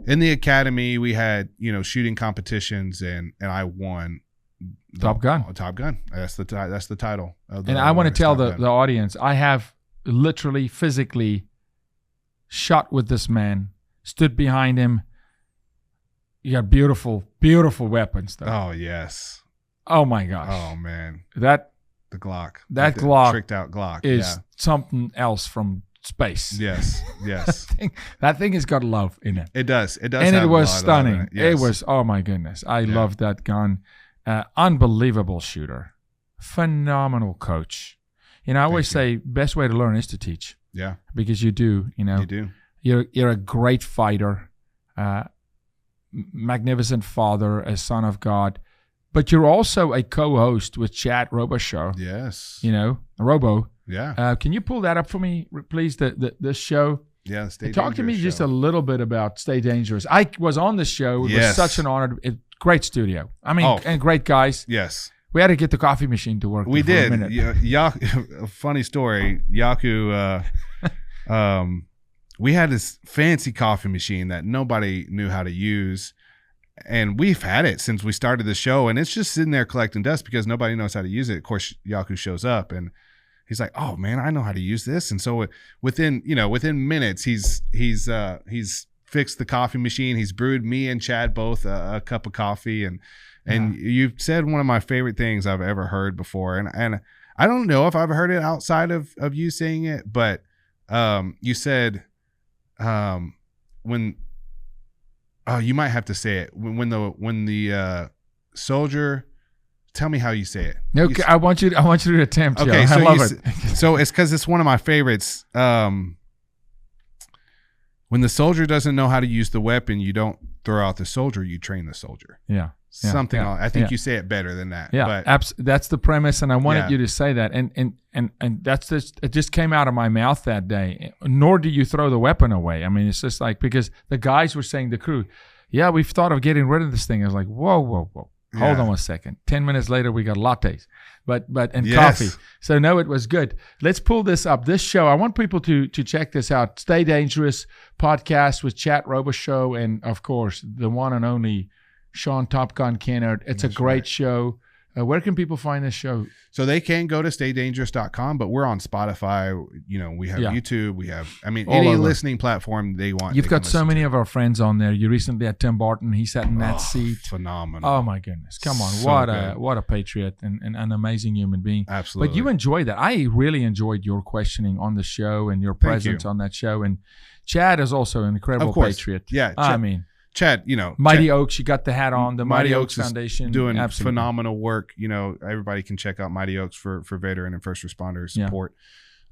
in the academy, we had shooting competitions, and I won. Top Gun. Top Gun. That's the title. And I want to tell the audience, I have literally physically shot with this man, stood behind him, you got beautiful, beautiful weapons, though. Oh yes. Oh my gosh. Oh man. The Glock. That Glock tricked out Glock is something else from space. Yes. that thing has got love in it. It does. And it was stunning. Yes. It was, oh my goodness. I loved that gun. Unbelievable shooter. Phenomenal coach. I always say best way to learn is to teach. Yeah. Because you do, You do. You're a great fighter, magnificent father, a son of God, but you're also a co-host with Chad Robichaux. Yes. Robo. Yeah. Can you pull that up for me, please? This show. Yeah. Talk to me just a little bit about Stay Dangerous. I was on the show. It was such an honor. Great studio. I mean, and great guys. Yes. We had to get the coffee machine to work. We did. A minute. A funny story. Jaco, we had this fancy coffee machine that nobody knew how to use. And we've had it since we started the show, and it's just sitting there collecting dust because nobody knows how to use it. Of course, Jaco shows up, and he's like, "Oh man, I know how to use this." And so within minutes, he's fixed the coffee machine. He's brewed me and Chad both a cup of coffee, and you've said one of my favorite things I've ever heard before, and I don't know if I've heard it outside of you saying it, but you said when. Oh, you might have to say it when the soldier. Tell me how you say it. Okay, I want you to attempt. Okay, so I love it. So it's because it's one of my favorites. When the soldier doesn't know how to use the weapon, you don't throw out the soldier. You train the soldier. Yeah. Something else. I think you say it better than that. Yeah, that's the premise, and I wanted you to say that, and that's just, it just came out of my mouth that day. Nor do you throw the weapon away. I mean, it's just like, because the guys were saying, the crew, we've thought of getting rid of this thing. I was like, whoa, hold on 1 second. 10 minutes later, we got lattes, and coffee. So no, it was good. Let's pull this up. This show, I want people to check this out. Stay Dangerous podcast with Chad Robichaux, and of course the one and only Sean Top Gun Kennard. It's a great show. Where can people find this show? So they can go to staydangerous.com, but we're on Spotify. We have YouTube. We have, any listening platform they want. You've got so many of our friends on there. You recently had Tim Barton. He sat in that seat. Phenomenal. Oh my goodness. Come on. So what a patriot and an amazing human being. Absolutely. But you enjoyed that. I really enjoyed your questioning on the show and your presence on that show. And Chad is also an incredible patriot. Yeah. Chad, Mighty Oaks, you got the hat on. The Mighty Oaks Foundation doing phenomenal work. Everybody can check out Mighty Oaks for veteran and first responder support.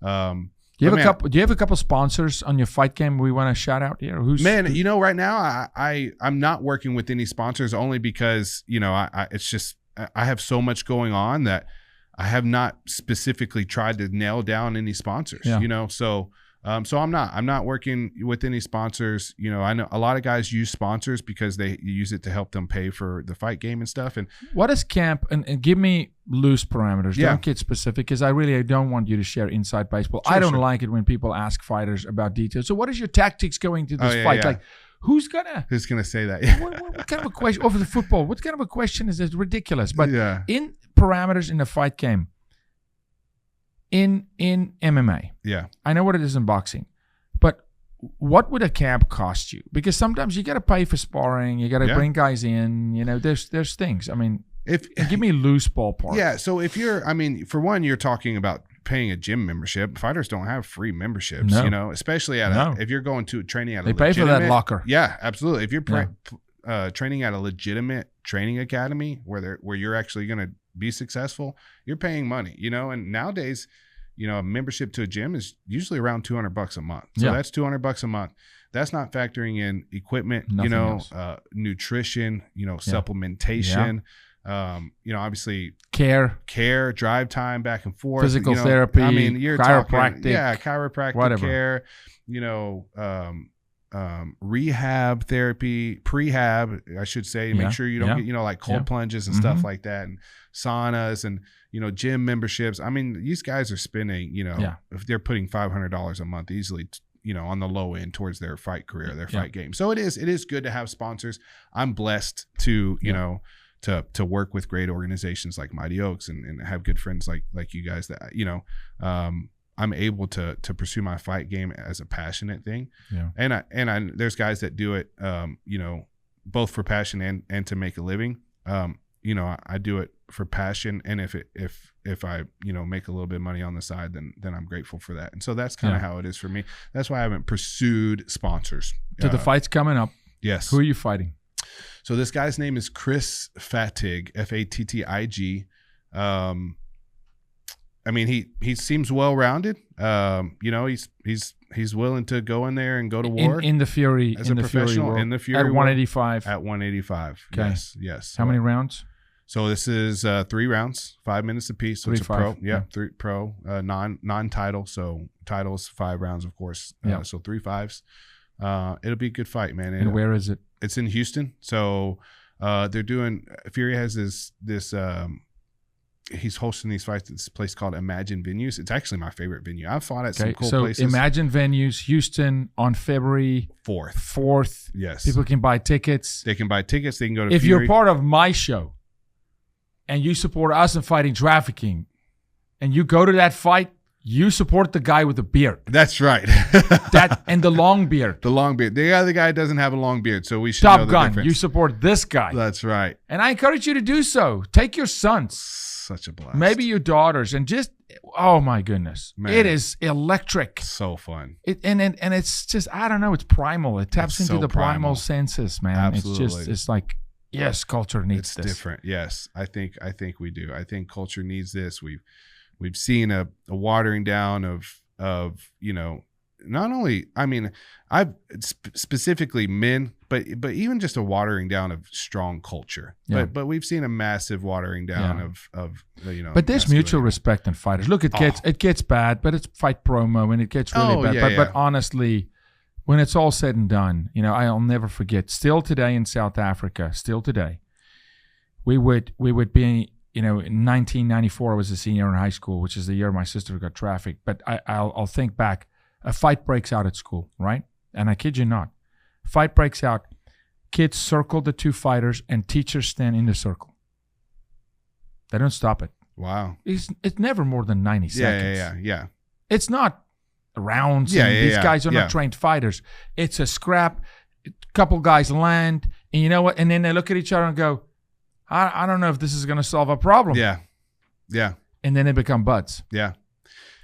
Do you have a couple sponsors on your fight game we want to shout out here? Right now I'm not working with any sponsors, only because it's just I have so much going on that I have not specifically tried to nail down any sponsors. So I'm not working with any sponsors. I know a lot of guys use sponsors because they use it to help them pay for the fight game and stuff. And what is camp? And give me loose parameters. Don't get specific, because I don't want you to share inside baseball. I don't like it when people ask fighters about details. So what is your tactics going to this fight? Like, who's gonna say that? What kind of a question over the football? What kind of a question is this? Ridiculous. But in parameters in the fight game. In MMA, I know what it is in boxing, but what would a camp cost you? Because sometimes you got to pay for sparring, you got to bring guys in. There's things. Give me loose ballpark. Yeah. So if you're, for one, you're talking about paying a gym membership. Fighters don't have free memberships. Especially if you're going to training at they pay for that locker. Yeah, absolutely. If you're training at a legitimate training academy where you're actually going to be successful, you're paying money, and nowadays, a membership to a gym is usually around $200 a month. So that's $200 a month. That's not factoring in equipment, nutrition, supplementation, obviously care, drive time back and forth, physical therapy, you're chiropractic, chiropractic whatever. Care, rehab therapy, prehab, I should say, make sure you don't get, like cold plunges and stuff like that, and saunas and, gym memberships. These guys are spending, if they're putting $500 a month easily, on the low end towards their fight career, their fight game. So it is good to have sponsors. I'm blessed to, to work with great organizations like Mighty Oaks and have good friends like you guys that, I'm able to pursue my fight game as a passionate thing. Yeah. And there's guys that do it, both for passion and to make a living. You know, I do it for passion, and if I, you know, make a little bit of money on the side, then I'm grateful for that. And so that's kind of how it is for me. That's why I haven't pursued sponsors. So the fight's coming up. Yes. Who are you fighting? So this guy's name is Chris Fattig, Fattig. I mean, he seems well-rounded. You know, he's willing to go in there and go to war in the Fury as a professional in the Fury at world. 185. At 185. Okay. Yes. How many rounds? So this is 3 rounds, 5 minutes apiece. So it's a pro. Yeah, 3 pro, non-title. So titles 5 rounds, of course. So 3 5s. It'll be a good fight, man. And where is it? It's in Houston. So they're doing. Fury has this. He's hosting these fights at this place called Imagine Venues. It's actually my favorite venue. I've fought at some cool places. So Imagine Venues, Houston, on February 4th. Yes. People can buy tickets. They can buy tickets. They can go to If Fury. you're part of my show and you support us in fighting trafficking and you go to that fight, you support the guy with the beard. That's right. And the long beard. The long beard. The other guy doesn't have a long beard, so we should Top know the Gun. difference. You support this guy. That's right. And I encourage you to do so. Take your sons. Such a blast. Maybe your daughters, and just, oh my goodness. Man. It is electric. So fun. And it's just, I don't know, it's primal. It taps into the primal senses, man. Absolutely. It's just, it's like, yes, culture needs this. It's different. Yes. I think we do. I think culture needs this. We've seen a watering down of, you know, not only, I mean, I've specifically men, but even just a watering down of strong culture. Yeah. But we've seen a massive watering down of you know. But there's mutual respect in fighters. Look, it gets bad, but it's fight promo and it gets really bad. But honestly, when it's all said and done, you know, I'll never forget. Still today in South Africa, we would be. You know, in 1994, I was a senior in high school, which is the year my sister got trafficked. But I'll think back. A fight breaks out at school, right? And I kid you not. Fight breaks out. Kids circle the 2 fighters and teachers stand in the circle. They don't stop it. Wow. It's never more than 90 seconds. Yeah. It's not rounds. These guys are not trained fighters. It's a scrap. A couple guys land. And you know what? And then they look at each other and go, I don't know if this is going to solve a problem. Yeah. And then they become buds. Yeah.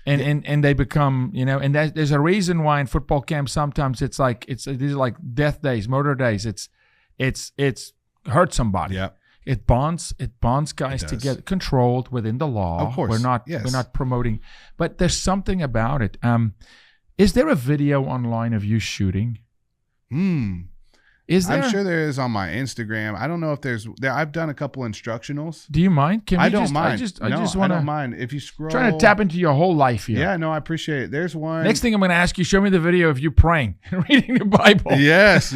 And they become, you know, and there's a reason why in football camp sometimes these are like death days, murder days. It's hurt somebody. Yeah. It bonds guys together, controlled within the law. Of course. We're not promoting, but there's something about it. Is there a video online of you shooting? Is there? I'm sure there is on my Instagram. I don't know if there's there. I've done a couple instructionals. Do you mind? I don't mind. I just want to. I don't mind. If you scroll. Trying to tap into your whole life here. Yeah, no, I appreciate it. There's one. Next thing I'm going to ask you, show me the video of you praying and reading the Bible. Yes.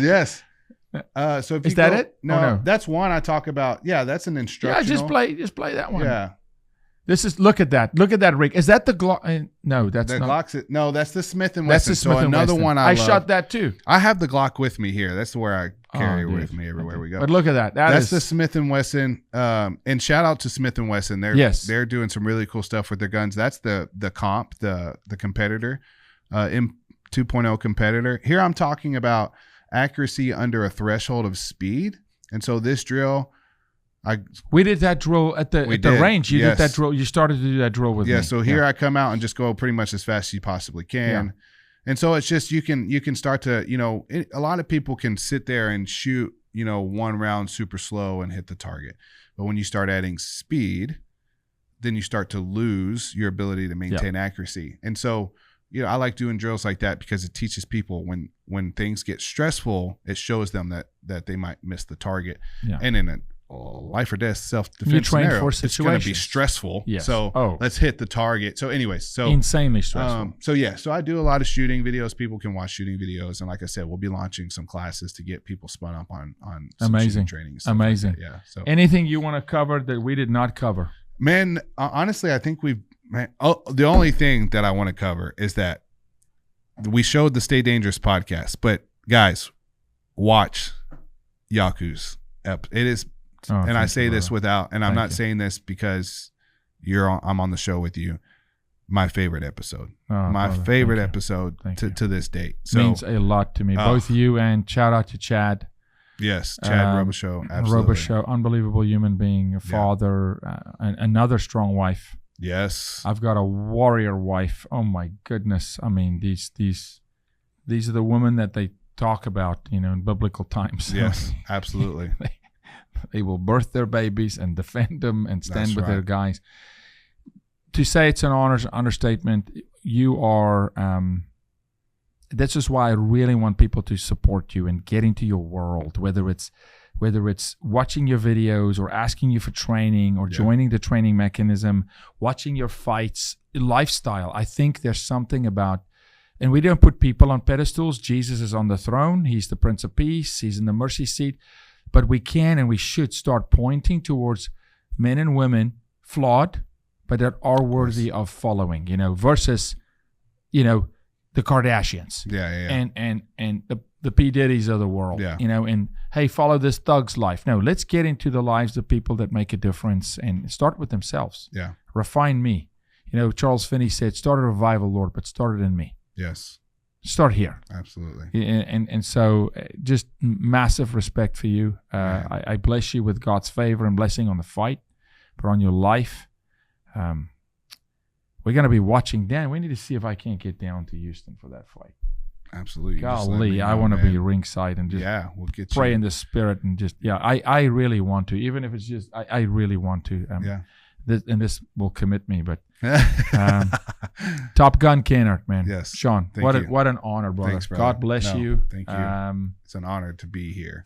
So if is that it? No, that's one I talk about. Yeah, that's an instructional. Yeah, just play that one. Yeah. This is look at that, Rick. Is that the Glock? No, that's the not. Glock's no, that's the Smith & Wesson. That's the Smith & Wesson. Another one I love. shot that too. I have the Glock with me here. That's where I carry it with me everywhere we go. But look at that. That's the Smith & Wesson. And shout out to Smith & Wesson. They're doing some really cool stuff with their guns. That's the comp, the competitor, M2.0 competitor. Here I'm talking about accuracy under a threshold of speed. And so this drill. We did that drill at the range. You did that drill. You started to do that drill with me. Yeah. So here I come out and just go pretty much as fast as you possibly can. Yeah. And so it's just you can start to, you know, a lot of people can sit there and shoot, you know, one round super slow and hit the target. But when you start adding speed, then you start to lose your ability to maintain accuracy. And so, you know, I like doing drills like that because it teaches people when things get stressful, it shows them that they might miss the target. Yeah. And in a life or death self-defense scenario, it's going to be stressful. Yes. So let's hit the target. So anyways, insanely stressful. So I do a lot of shooting videos. People can watch shooting videos. And like I said, we'll be launching some classes to get people spun up on some shooting training. Amazing. Like yeah. So anything you want to cover that we did not cover? Man, honestly, I think the only thing that I want to cover is that we showed the Stay Dangerous podcast, but guys, watch Jaco's. It is, and I say this without, and I'm not saying this because I'm on the show with you. My favorite episode, my favorite episode to this date. So means a lot to me. Both you and shout out to Chad. Yes, Chad Robichaux, absolutely. Robichaux, unbelievable human being, a father, another strong wife. Yes. I've got a warrior wife. Oh my goodness. I mean, these are the women that they talk about, in biblical times. Yes, absolutely. They will birth their babies and defend them and stand with their guys. To say it's an understatement. You are, that's just why I really want people to support you and get into your world, whether it's watching your videos or asking you for training or joining the training mechanism, watching your fights, lifestyle. I think there's something about, and we don't put people on pedestals. Jesus is on the throne. He's the Prince of Peace. He's in the mercy seat. But we can and we should start pointing towards men and women, flawed, but that are worthy of following, versus, the Kardashians. And the P. Diddy's of the world. And hey, follow this thug's life. No, let's get into the lives of people that make a difference and start with themselves. Refine me. Charles Finney said, start a revival, Lord, but start it in me. Yes. Start here. Absolutely. And so just massive respect for you. I bless you with God's favor and blessing on the fight, but on your life. We're going to be watching. Dan, we need to see if I can't get down to Houston for that fight. Absolutely. Golly, I want to be ringside and just we'll get pray in the spirit and just, I really want to, even if it's just, I really want to. This will commit me, but Top Gun Kennard, man. Yes. Sean, what an honor, brother. Thanks, brother. God bless you. Thank you. It's an honor to be here.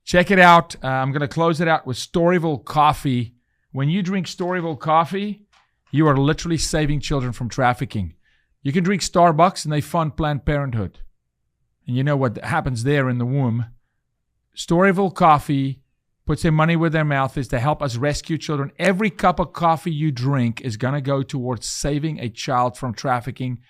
Check it out. I'm going to close it out with Storyville Coffee. When you drink Storyville Coffee, you are literally saving children from trafficking. You can drink Starbucks and they fund Planned Parenthood. And you know what happens there in the womb. Storyville Coffee puts their money where their mouth is to help us rescue children. Every cup of coffee you drink is going to go towards saving a child from trafficking.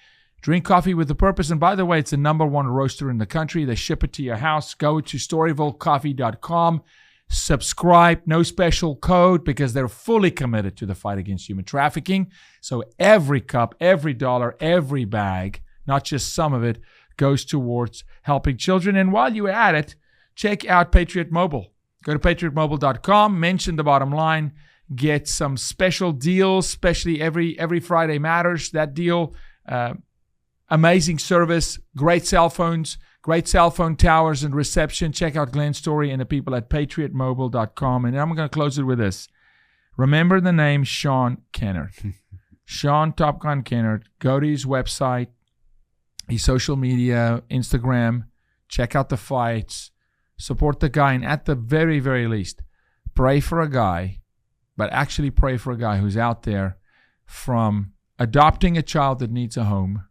Drink coffee with a purpose. And by the way, it's the #1 roaster in the country. They ship it to your house. Go to storyvillecoffee.com. Subscribe. No special code because they're fully committed to the fight against human trafficking. So every cup, every dollar, every bag, not just some of it, goes towards helping children. And while you're at it, check out Patriot Mobile. Go to patriotmobile.com, mention the bottom line, get some special deals, especially every Friday matters. That deal, amazing service, great cell phones, great cell phone towers and reception. Check out Glenn's story and the people at patriotmobile.com. And I'm going to close it with this. Remember the name Sean Kennard. Sean Top Gun Kennard. Go to his website, his social media, Instagram. Check out the fights. Support the guy. And at the very, very least, pray for a guy, but actually pray for a guy who's out there from adopting a child that needs a home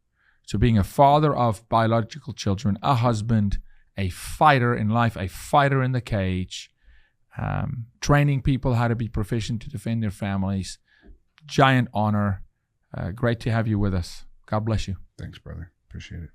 to being a father of biological children, a husband, a fighter in life, a fighter in the cage, training people how to be proficient to defend their families. Giant honor. Great to have you with us. God bless you. Thanks, brother. Appreciate it.